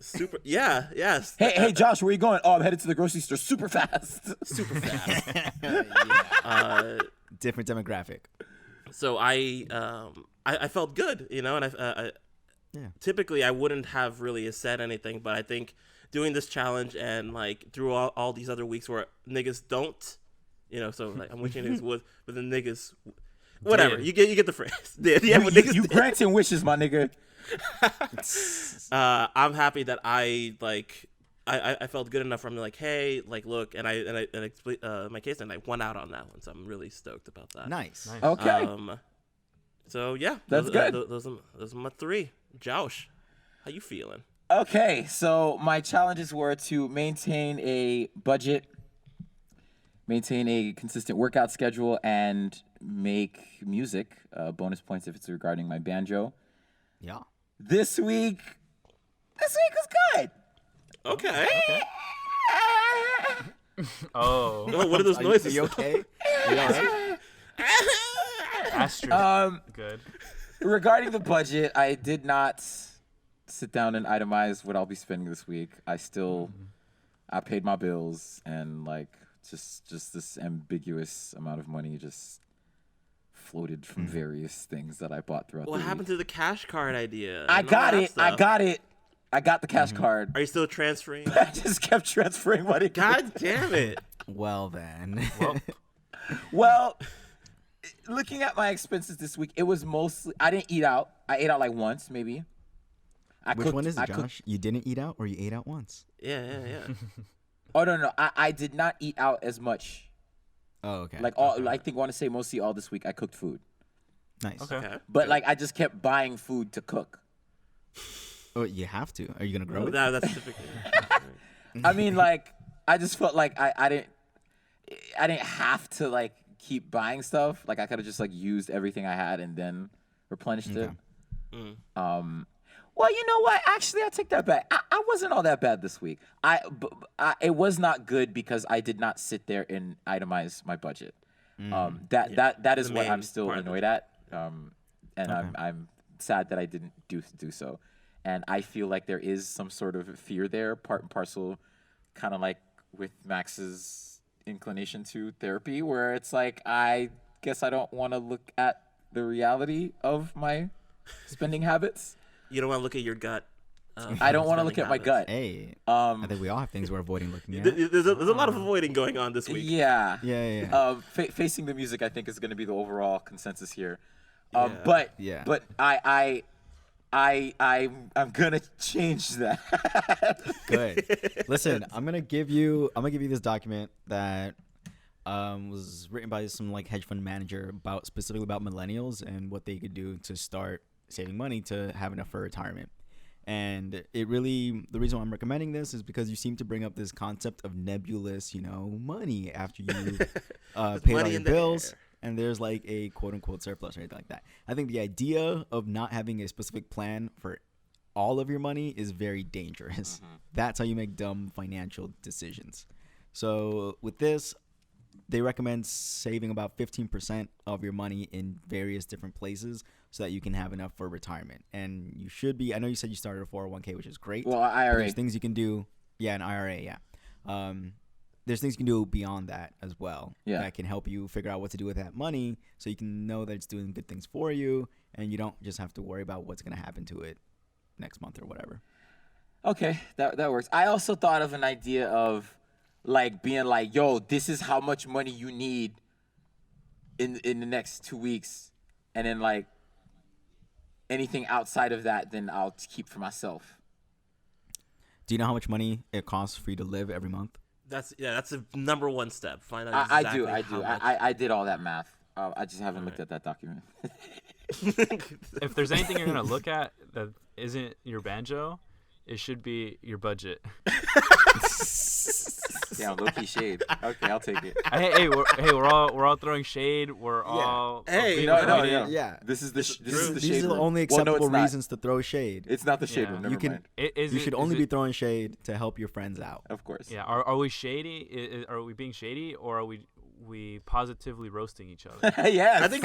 Super. Yeah. Yes. Hey, Josh, where you going? Oh, I'm headed to the grocery store super fast. Super fast. Yeah. Different demographic. So I felt good, and I typically I wouldn't have really said anything, but I think doing this challenge and like through all these other weeks where niggas don't, so like I'm wishing niggas would, but the niggas, whatever, you get the phrase. Yeah, but niggas You did. granting wishes, my nigga. I'm happy that I felt good enough from like, hey, like look, and I explained my case and I won out on that one, so I'm really stoked about that. Nice. Okay. So yeah, That's good. Those are my 3. Josh, how you feeling? Okay, so my challenges were to maintain a budget, maintain a consistent workout schedule, and make music. Bonus points if it's regarding my banjo. Yeah. This week was good. Okay. Oh, Oh, what are those noises? Are you okay? Are you all right? Astrid. Good. Regarding the budget, I did not sit down and itemize what I'll be spending this week. I paid my bills, and like just this ambiguous amount of money just floated from various things that I bought throughout What the happened week. to the cash card idea? I and all got that it. stuff? I got the cash card. Are you still transferring? I just kept transferring money. God damn it! Well then. Well, Well, looking at my expenses this week, it was mostly I didn't eat out. I ate out like once, maybe. Which one is I it, Josh? You didn't eat out or you ate out once? Yeah. Oh no, I did not eat out as much. Oh, okay. Like all, I think I want to say mostly all this week I cooked food, Nice. Okay. but like I just kept buying food to cook. Oh, you have to. Are you going to grow Well, it? that's typically. I mean, like I just felt like I didn't have to like keep buying stuff. Like I could have just like used everything I had and then replenished it. Well, you know what? Actually, I take that back. I wasn't all that bad this week. It was not good because I did not sit there and itemize my budget. That is The what main I'm still part of it. annoyed at. And I'm sad that I didn't do so. And I feel like there is some sort of fear there, part and parcel, kind of like with Max's inclination to therapy, where it's like, I guess I don't want to look at the reality of my spending habits. You don't want to look at your gut. I don't want to look spending at my habits. gut. Hey, I think we all have things we're avoiding looking at. There's a lot of avoiding going on this week. Yeah. Yeah. Facing the music, I think, is going to be the overall consensus here. Yeah. But Yeah. I'm gonna change that. Good. Listen, I'm gonna give you this document that was written by some like hedge fund manager specifically about millennials and what they could do to start saving money to have enough for retirement. And the reason why I'm recommending this is because you seem to bring up this concept of nebulous, money after you paid all money your in the bills. air. And there's like a quote unquote surplus or anything like that. I think the idea of not having a specific plan for all of your money is very dangerous. That's how you make dumb financial decisions. So with this, they recommend saving about 15% of your money in various different places so that you can have enough for retirement. And you should be, I know you said you started a 401k, which is great. Well, but IRA. there's things you can do. Yeah, an IRA, yeah. There's things you can do beyond that as well that can help you figure out what to do with that money so you can know that it's doing good things for you and you don't just have to worry about what's going to happen to it next month or whatever. Okay, that works. I also thought of an idea of like being like, yo, this is how much money you need in the next 2 weeks, and then like anything outside of that, then I'll keep for myself. Do you know how much money it costs for you to live every month? That's the number one step. Find out I exactly do. how much. I did all that math. I just haven't looked at that document. If there's anything you're gonna look at that isn't your banjo, it should be your budget. Yeah, low-key shade. Okay, I'll take it. We're all throwing shade. We're all Hey, being No, avoidant. Yeah. This is the shade These are the room. only Well, no, acceptable it's not. reasons to throw shade. It's not the shade Yeah. room. You Never can- mind. You should only be throwing shade to help your friends out. Of course. Yeah, are we shady? Are we being shady, or are we positively roasting each other? Yes. I think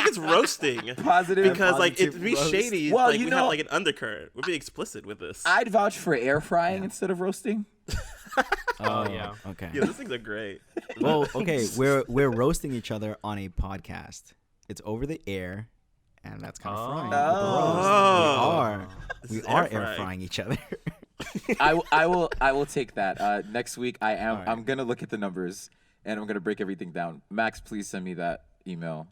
it's roasting. Positive. Because like if Positive we roast. shady, Well, like you we know- have like an undercurrent. We're being explicit with this. I'd vouch for air frying instead of roasting. Oh, yeah. Okay. Yeah, those things are great. Well, okay, we're roasting each other on a podcast. It's over the air, and that's kind of frying. with the roast. We is are air air frying. frying each other. I will take that. Next week right. I'm gonna look at the numbers and I'm gonna break everything down. Max, please send me that email,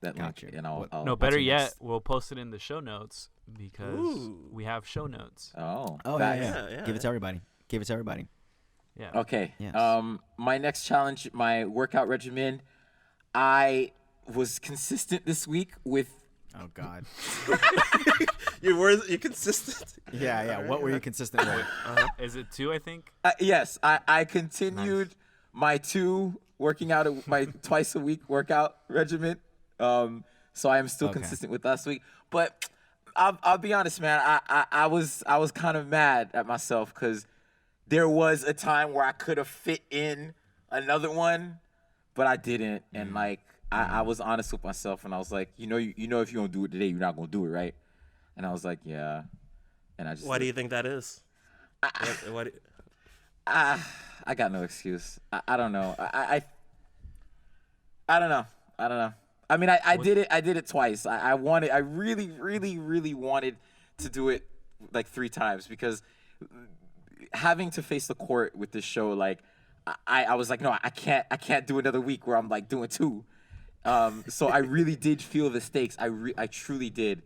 that Gotcha. link, and I'll No, what's better your yet, next- we'll post it in the show notes because Ooh. we have show notes. Oh, Oh facts. Yeah, Give it to everybody. Give it to everybody. Yeah. Okay. Yes. My next challenge, my workout regimen. I was consistent this week with. Oh God. You're consistent. Yeah. What were you consistent with? Is it 2? I think. Yes, I continued my my twice a week workout regimen. So I am still Okay. consistent with last week. But I'll be honest, man. I was kind of mad at myself because there was a time where I could have fit in another one, but I didn't. And like I was honest with myself, and I was like, you know, if you don't do it today, you're not gonna do it, right? And I was like, yeah. And I just. Why do you think that is? What? I got no excuse. I don't know. I don't know. I mean, I did it twice. I really, really, really wanted to do it like 3 times because having to face the court with this show, like I was like, no, I can't do another week where I'm like doing 2. So I really did feel the stakes. I truly did,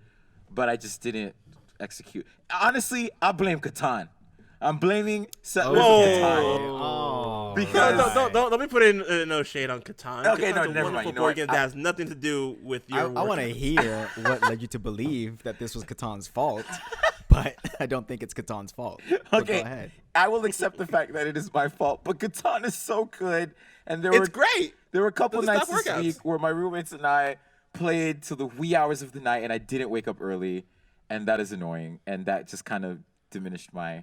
but I just didn't execute. Honestly, I blame Catan. I'm blaming Settlers of Catan. Oh. Because Don't let me put in no shade on Catan. Okay, no, Catan's a never mind. wonderful You know board what? game that has nothing to do with your. I want to workout. hear what led you to believe that this was Catan's fault, but I don't think it's Catan's fault. So Okay, Go ahead. I will accept the fact that it is my fault, but Catan is so good, and It's great. There were a couple But it's nights not this workouts. week where my roommates and I played till the wee hours of the night, and I didn't wake up early, and that is annoying, and that just kind of diminished my.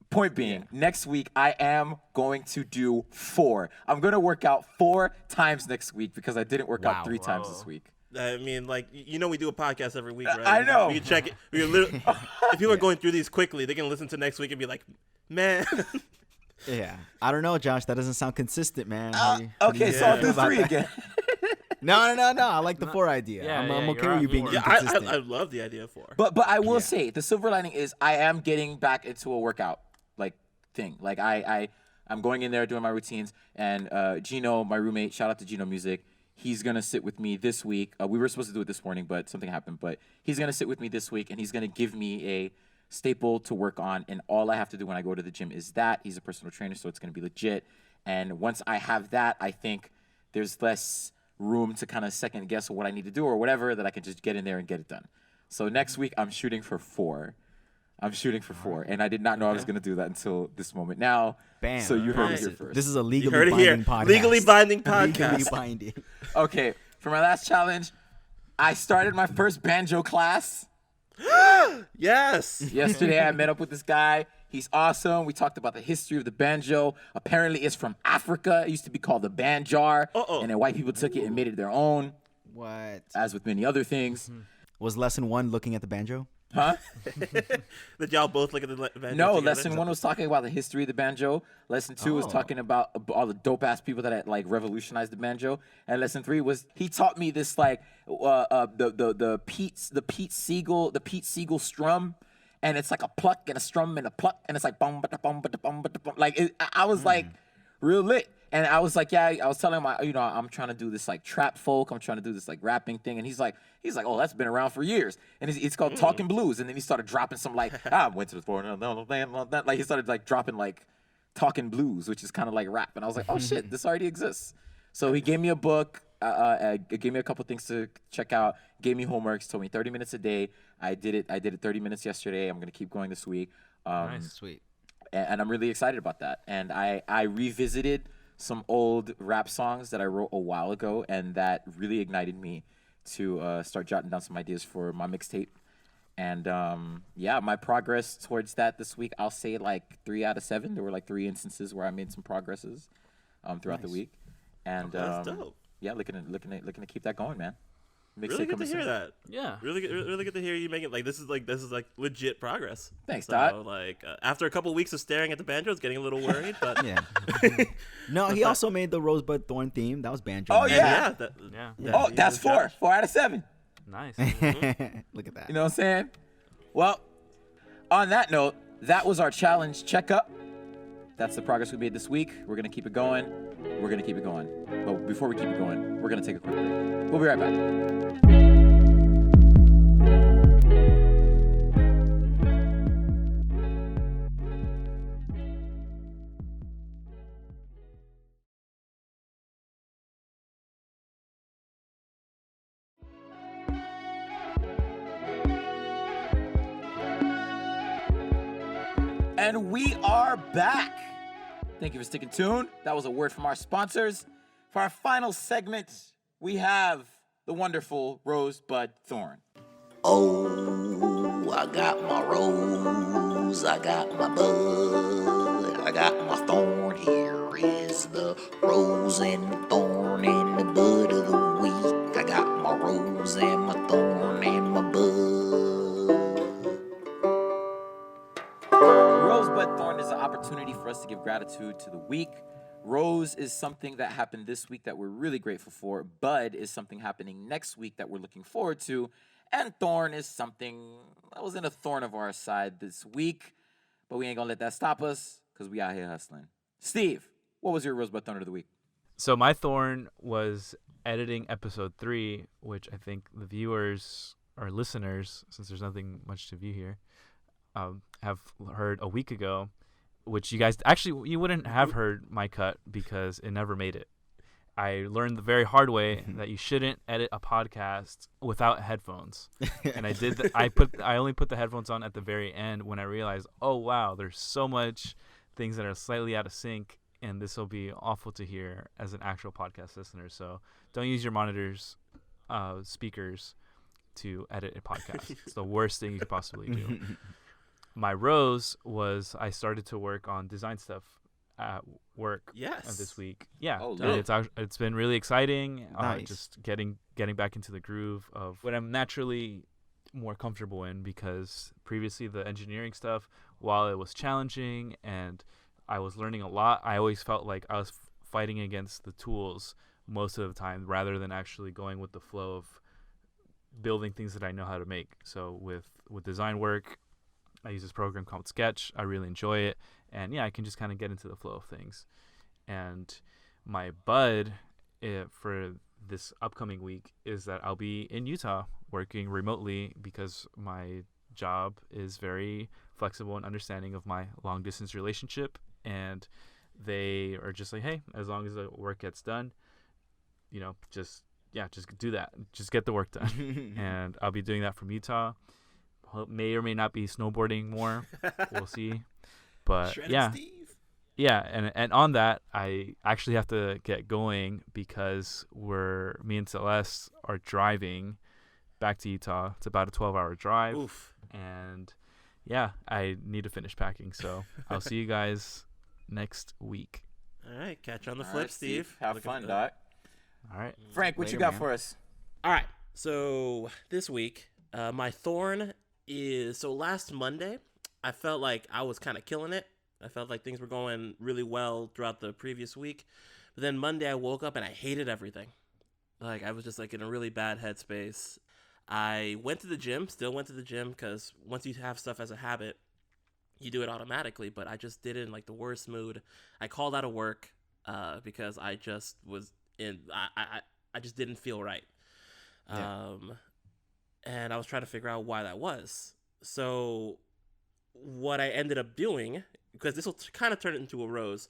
Point being, next week I am going to do 4. I'm going to work out 4 times next week because I didn't work out 3 times this week. I mean, like we do a podcast every week, right? I know. We can check it. If people are going through these quickly, they can listen to next week and be like, "Man, Yeah. I don't know, Josh. That doesn't sound consistent, man. How do you Okay, so I'll feel do about 3 that? again. No. I like the 4 idea. Yeah, I'm yeah, okay you're with you on being board. yeah, inconsistent. I love the idea of 4." But I will say the silver lining is I am getting back into a workout like thing. Like I'm going in there doing my routines, and Gino, my roommate, shout out to Gino Music. He's gonna sit with me this week. We were supposed to do it this morning, but something happened. But he's gonna sit with me this week, and he's gonna give me a staple to work on. And all I have to do when I go to the gym is that. He's a personal trainer, so it's gonna be legit. And once I have that, I think there's less room to kind of second guess what I need to do or whatever, that I can just get in there and get it done. So next week I'm shooting for 4. And I did not know I was going to do that until this moment. Now, Bam. so you heard it Nice. here first. This is a You legally heard it here. binding podcast. Legally binding Legally podcast. binding. Okay, for my last challenge, I started my first banjo class. Yes. Yesterday, I met up with this guy. He's awesome. We talked about the history of the banjo. Apparently, it's from Africa. It used to be called the banjar. And then white people took it and made it their own, What? as with many other things. Was lesson 1 looking at the banjo? Huh? Did y'all both look at the banjo No, together? lesson 1 was talking about the history of the banjo. Lesson 2 was talking about all the dope ass people that had, like, revolutionized the banjo. And lesson 3 was he taught me this, like, the Pete Segal strum, and it's like a pluck and a strum and a pluck, and it's like bum ba da bum ba da bum ba da bum. Like I was like real lit. And I was like, yeah, I was telling him, I'm trying to do this like trap folk. I'm trying to do this like rapping thing. And he's like, oh, that's been around for years. And it's called Talkin Blues. And then he started dropping some like, I went to the store. Like he started like dropping like Talkin Blues, which is kind of like rap. And I was like, oh shit, this already exists. So he gave me a book, gave me a couple things to check out, gave me homeworks, told me 30 minutes a day. I did it 30 minutes yesterday. I'm going to keep going this week. Nice. Sweet. And I'm really excited about that. And I revisited some old rap songs that I wrote a while ago, and that really ignited me to start jotting down some ideas for my mixtape. And yeah, my progress towards that this week, I'll say like 3 out of 7. There were like 3 instances where I made some progresses throughout the week. And That's dope. yeah, looking to keep that going, man. Mixtape Really good to coming hear soon. that. Yeah. Really good to hear you making like this is like legit progress. Thanks, so, Dot. like after a couple weeks of staring at the banjo, I was getting a little worried, but Yeah. No, he also made the Rosebud Thorn theme. That was banjo. Oh, man. yeah. Yeah. Oh, that's 4 out of 7. Nice. Look at that. You know what I'm saying? Well, on that note, that was our challenge checkup. That's the progress we made this week. We're going to keep it going. We're going to keep it going. But before we keep it going, we're going to take a quick break. We'll be right back. And we are back. Thank you for sticking tuned. That was a word from our sponsors. For our final segment, we have the wonderful Rosebud Thorn. Oh, I got my rose, I got my bud, I got my thorn. Here is the rose and thorn and the bud of the week. I got my rose and my thorn and my bud. Rosebud Thorn is an opportunity for us to give gratitude to the week. Rose is something that happened this week that we're really grateful for. Bud is something happening next week that we're looking forward to. And Thorn is something that was in a thorn of our side this week. But we ain't gonna let that stop us because we out here hustling. Steve, what was your Rosebud Thorn of the week? So my thorn was editing episode 3, which I think the viewers or listeners, since there's nothing much to view here, have heard a week ago, which you guys actually you wouldn't have heard my cut because it never made it. I learned the very hard way that you shouldn't edit a podcast without headphones, and I did. I only put the headphones on at the very end when I realized, oh wow, there's so much things that are slightly out of sync, and this will be awful to hear as an actual podcast listener. So don't use your monitors, speakers, to edit a podcast. It's the worst thing you could possibly do. My rose was I started to work on design stuff at work this week. Yeah, Oh, and it's been really exciting. Nice. Just getting back into the groove of what I'm naturally more comfortable in, because previously the engineering stuff, while it was challenging and I was learning a lot, I always felt like I was fighting against the tools most of the time rather than actually going with the flow of building things that I know how to make. So with design work, I use this program called Sketch. I really enjoy it. And yeah, I can just kind of get into the flow of things. And my bud for this upcoming week is that I'll be in Utah working remotely because my job is very flexible and understanding of my long distance relationship. And they are just like, hey, as long as the work gets done, just do that. Just get the work done. And I'll be doing that from Utah. May or may not be snowboarding more. We'll see. But Shredded yeah. Steve. Yeah, and on that, I actually have to get going because me and Celeste are driving back to Utah. It's about a 12-hour drive. Oof. And yeah, I need to finish packing. So I'll see you guys next week. All right, catch you on the All flip, right, Steve. Have Looking fun, good. Doc. All right. Frank, what you Later, got man. for us? All right, so this week, my thorn is, so last Monday, I felt like I was kind of killing it. I felt like things were going really well throughout the previous week. But then Monday I woke up and I hated everything. Like I was just like in a really bad headspace. I went to the gym, still went to the gym, because once you have stuff as a habit, you do it automatically. But I just did it in like the worst mood. I called out of work because I just was in, I just didn't feel right. Yeah. And I was trying to figure out why that was. So what I ended up doing, because this will kind of turn it into a rose,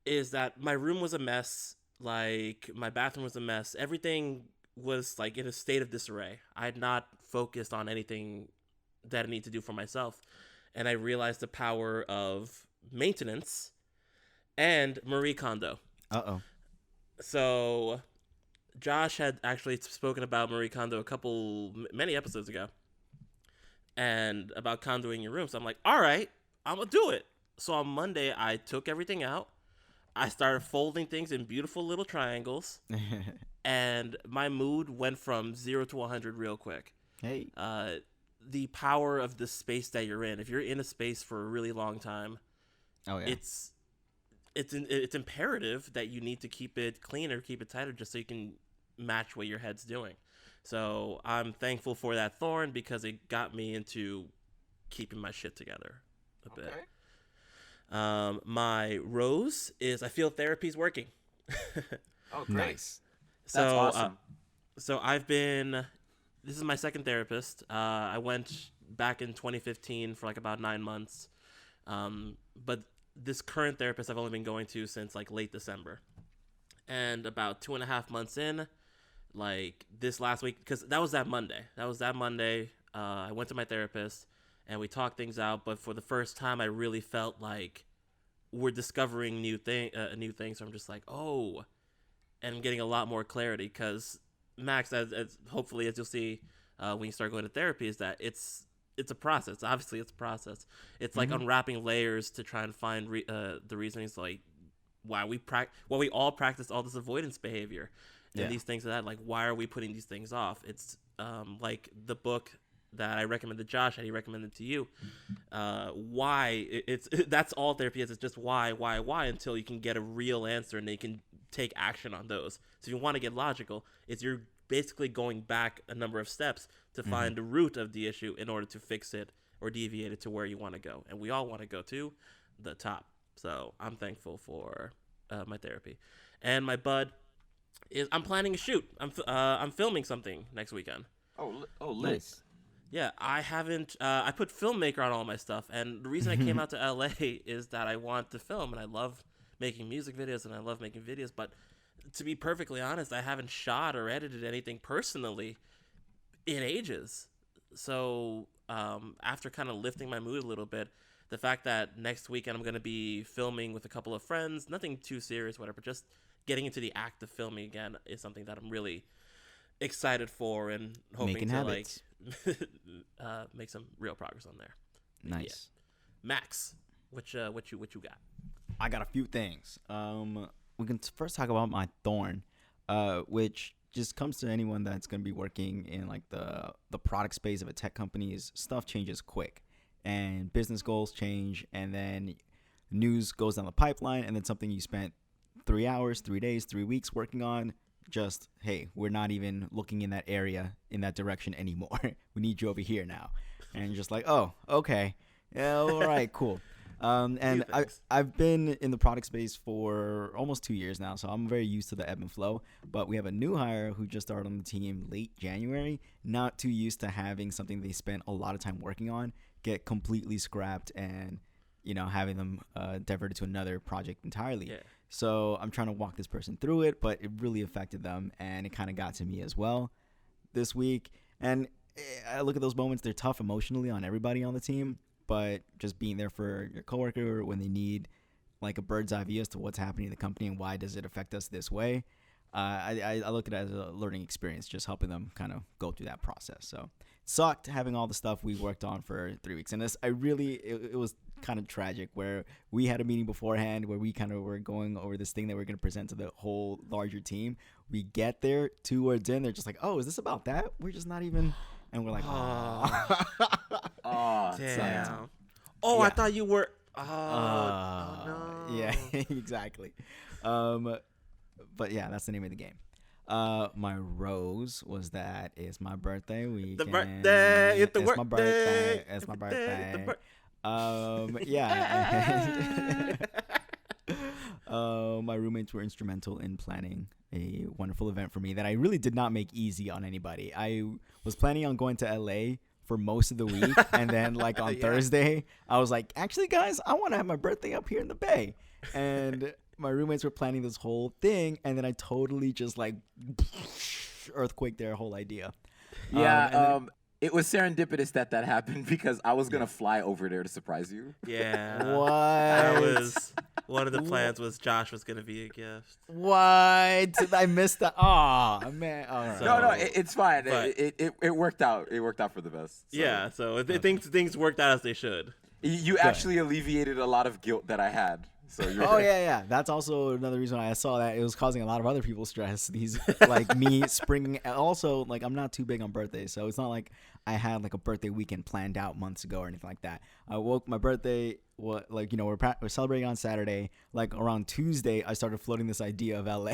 is that my room was a mess. Like my bathroom was a mess. Everything was like in a state of disarray. I had not focused on anything that I need to do for myself. And I realized the power of maintenance and Marie Kondo. Uh-oh. So Josh had actually spoken about Marie Kondo many episodes ago, and about condoing your room. So I'm like, all right, I'm gonna do it. So on Monday, I took everything out. I started folding things in beautiful little triangles, and my mood went from 0 to 100 real quick. Hey. The power of the space that you're in. If you're in a space for a really long time, Oh, yeah. it's imperative that you need to keep it clean or keep it tighter just so you can match what your head's doing. So I'm thankful for that thorn because it got me into keeping my shit together a bit. My rose is I feel therapy's working. Oh, great. Nice. That's awesome. So this is my second therapist. I went back in 2015 for like about 9 months. But this current therapist I've only been going to since like late December. And about 2.5 months in, like this last week, because that was that Monday. I went to my therapist and we talked things out. But for the first time, I really felt like we're discovering new things. So I'm just like, oh, and I'm getting a lot more clarity because Max, as hopefully as you'll see when you start going to therapy, is that it's a process. Obviously, it's a process. It's like unwrapping layers to try and find the reasonings, like why we all practice all this avoidance behavior and these things that, like, why are we putting these things off? It's like the book that I recommended Josh and he recommended to you. Why that's all therapy is. It's just why until you can get a real answer and then you can take action on those. So if you want to get logical, you're basically going back a number of steps to find the root of the issue in order to fix it or deviate it to where you want to go. And we all want to go to the top. So I'm thankful for my therapy. And my bud is I'm planning a shoot. I'm filming something next weekend. Oh, lit. Nice. Yeah, I haven't. I put filmmaker on all my stuff, and the reason I came out to LA is that I want to film, and I love making music videos, and I love making videos. But to be perfectly honest, I haven't shot or edited anything personally in ages. So after kind of lifting my mood a little bit, the fact that next weekend I'm going to be filming with a couple of friends, nothing too serious, whatever, just getting into the act of filming again is something that I'm really excited for and hoping Making to habits. make some real progress on there. Nice. Max, what you got? I got a few things. We can first talk about my thorn, which just comes to anyone that's going to be working in like the product space of a tech company. Is stuff changes quick, and business goals change, and then news goes down the pipeline, and then something you spent 3 hours, 3 days, 3 weeks working on, just, hey, we're not even looking in that area, in that direction anymore. We need you over here now. And you're just like, oh, okay. Yeah, all right, cool. And I've been in the product space for almost 2 years now, so I'm very used to the ebb and flow. But we have a new hire who just started on the team late January, not too used to having something they spent a lot of time working on get completely scrapped and, having them diverted to another project entirely. Yeah. So I'm trying to walk this person through it, but it really affected them, and it kind of got to me as well this week. And I look at those moments, they're tough emotionally on everybody on the team, but just being there for your coworker when they need like a bird's eye view as to what's happening in the company and why does it affect us this way, I looked at it as a learning experience, just helping them kind of go through that process. So it sucked having all the stuff we worked on for 3 weeks. And it was kind of tragic where we had a meeting beforehand where we kind of were going over this thing that we're going to present to the whole larger team. We get there 2 words in, they're just like, oh, is this about that? We're just not even, and we're like, oh, damn. Oh, Yeah. I thought you were. Oh, no. Yeah, exactly. But yeah, that's the name of the game. My rose was that it's my birthday weekend. The birthday, it's the my birthday. birthday. It's my Every day, it's the birthday. Yeah. My roommates were instrumental in planning a wonderful event for me that I really did not make easy on anybody. I was planning on going to LA for most of the week, and then like on Thursday, I was like, actually, guys, I want to have my birthday up here in the Bay, and my roommates were planning this whole thing, and then I totally just like earthquake their whole idea. Yeah, it was serendipitous that happened because I was gonna fly over there to surprise you. Yeah. What? That was one of the plans. Was Josh was gonna be a gift. What? I missed that. Oh man. All right. No, it's fine. But- It worked out. It worked out for the best. So. Yeah. So things worked out as they should. You actually alleviated a lot of guilt that I had. So you're Oh yeah. That's also another reason why I saw that it was causing a lot of other people stress. These like me springing. Also, like I'm not too big on birthdays, so it's not like I had like a birthday weekend planned out months ago or anything like that. I woke my birthday. What like we're celebrating on Saturday. Like around Tuesday, I started floating this idea of LA,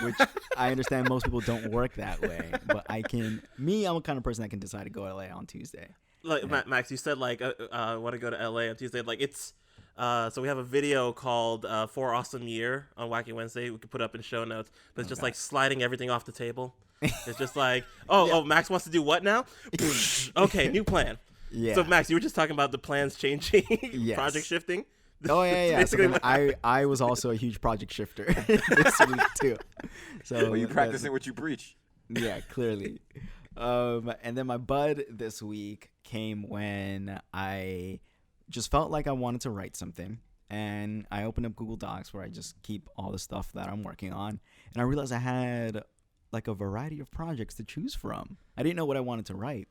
which I understand most people don't work that way, but I'm a kind of person that can decide to go to LA on Tuesday. Like Max, you said like want to go to LA on Tuesday. Like it's. So we have a video called "For Awesome Year" on Wacky Wednesday. We could put up in show notes, but it's just like sliding everything off the table. It's just like, oh, Max wants to do what now? Okay, new plan. Yeah. So Max, you were just talking about the plans changing, Yes. project shifting. Oh yeah. So Basically then what I was also a huge project shifter this week too. So Well, you practicing what you preach. Yeah, clearly. And then my bud this week came when I just felt like I wanted to write something, and I opened up Google Docs where I just keep all the stuff that I'm working on, and I realized I had like a variety of projects to choose from. I didn't know what I wanted to write,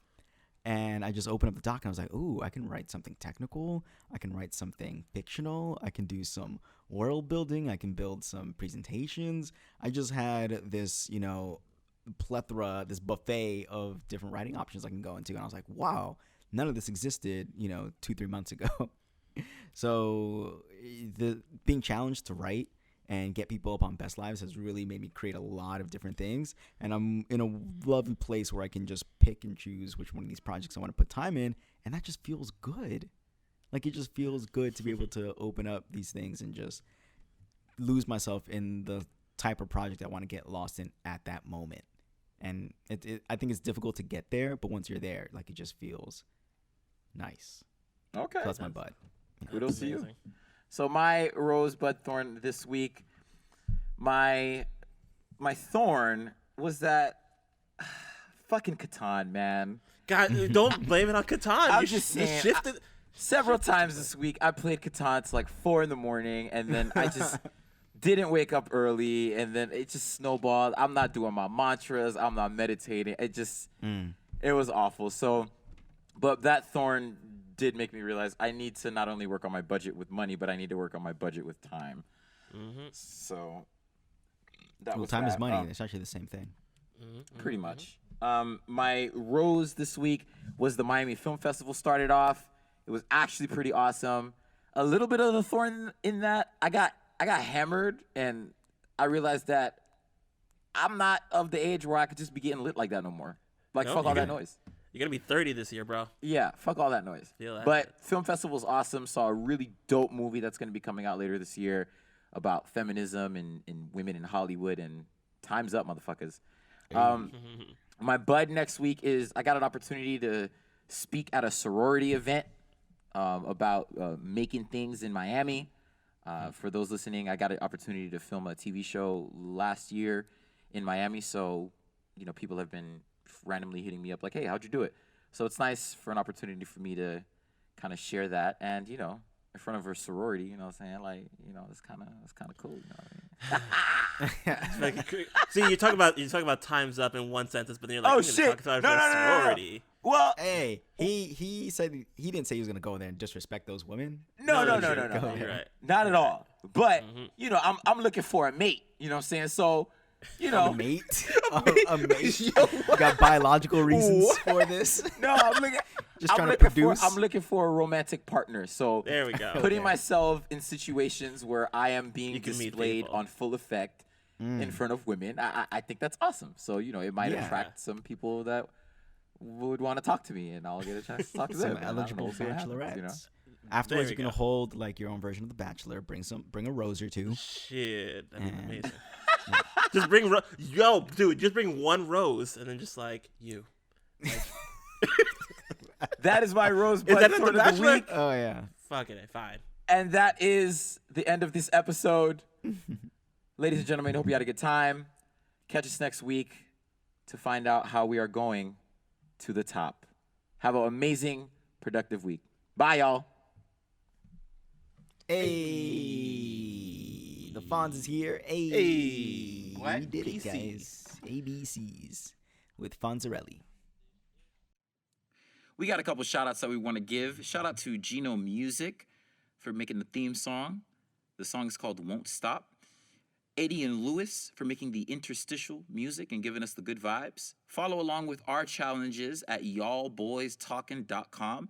and I just opened up the doc and I was like, ooh, I can write something technical, I can write something fictional, I can do some world building, I can build some presentations. I just had this, plethora, this buffet of different writing options I can go into, and I was like, wow, none of this existed, 2-3 months ago. So the being challenged to write and get people up on Best Lives has really made me create a lot of different things. And I'm in a lovely place where I can just pick and choose which one of these projects I want to put time in. And that just feels good. Like, it just feels good to be able to open up these things and just lose myself in the type of project I want to get lost in at that moment. And I think it's difficult to get there, but once you're there, like, it just feels nice. Okay. So that's my bud. Kudos to you. So my rosebud thorn this week, my thorn was that fucking Catan, man. God, don't blame it on Catan. I'm You just sh- you saying, shifted. Several times this week, I played Catan to like 4 a.m, and then I just didn't wake up early, and then it just snowballed. I'm not doing my mantras. I'm not meditating. It just, it was awful. So, but that thorn did make me realize I need to not only work on my budget with money, but I need to work on my budget with time. So, that was Time is that. money. It's actually the same thing. Pretty much. My rose this week was the Miami Film Festival started off. It was actually pretty awesome. A little bit of the thorn in that I got hammered, and I realized that I'm not of the age where I could just be getting lit like that no more. Like, No, fuck you're all that gonna- noise. You're gonna be 30 this year, bro. Yeah, fuck all that noise. Feel that But shit. Film Festival was awesome. Saw a really dope movie that's going to be coming out later this year about feminism and women in Hollywood, and time's up, motherfuckers. My bud next week is I got an opportunity to speak at a sorority event about making things in Miami. For those listening, I got an opportunity to film a TV show last year in Miami. So, people have been randomly hitting me up like, hey, how'd you do it? So it's nice for an opportunity for me to kind of share that and, in front of her sorority. You know what I'm saying? Like, you know, it's kind of cool. You know what I mean? See, you're talking about time's up in one sentence, but then you're like, Oh, you're shit. talking No, about no, no, no, no. sorority. Well, Hey, he said he didn't say he was gonna go there and disrespect those women. no, No, no, you're no, no, no. you're right. Not at all. But you know, I'm looking for a mate. You know what I'm saying? So, you know, A mate, a mate. You got biological reasons for this. no, I'm looking. Just I'm trying to looking produce. I'm looking for a romantic partner. So There we go. putting myself in situations where I am being You can meet displayed people. on full effect in front of women, I think that's awesome. So, you know, it might Yeah. attract some people that would want to talk to me, and I'll get a chance to talk to them. Some and I don't know eligible what's gonna happen, bachelorettes. you know? Afterwards, There you're we gonna hold like your own version of The Bachelor. Bring a rose or two. Shit, that'd be And- amazing. Just bring yo, dude. Just bring one rose, and then just like you. That is my rosebud that in thorn The of the Bachelor? week. Oh yeah. Fuck it, fine. And that is the end of this episode. Ladies and gentlemen, hope you had a good time. Catch us next week to find out how we are going to the top. Have an amazing, productive week. Bye, y'all. Hey, the Fonz is here. Hey, What? we did it, PC. guys. ABCs with Fonzarelli. We got a couple shout outs that we want to give. Shout out to Geno Music for making the theme song. The song is called Won't Stop. Eddie and Lewis for making the interstitial music and giving us the good vibes. Follow along with our challenges at y'allboystalkin.com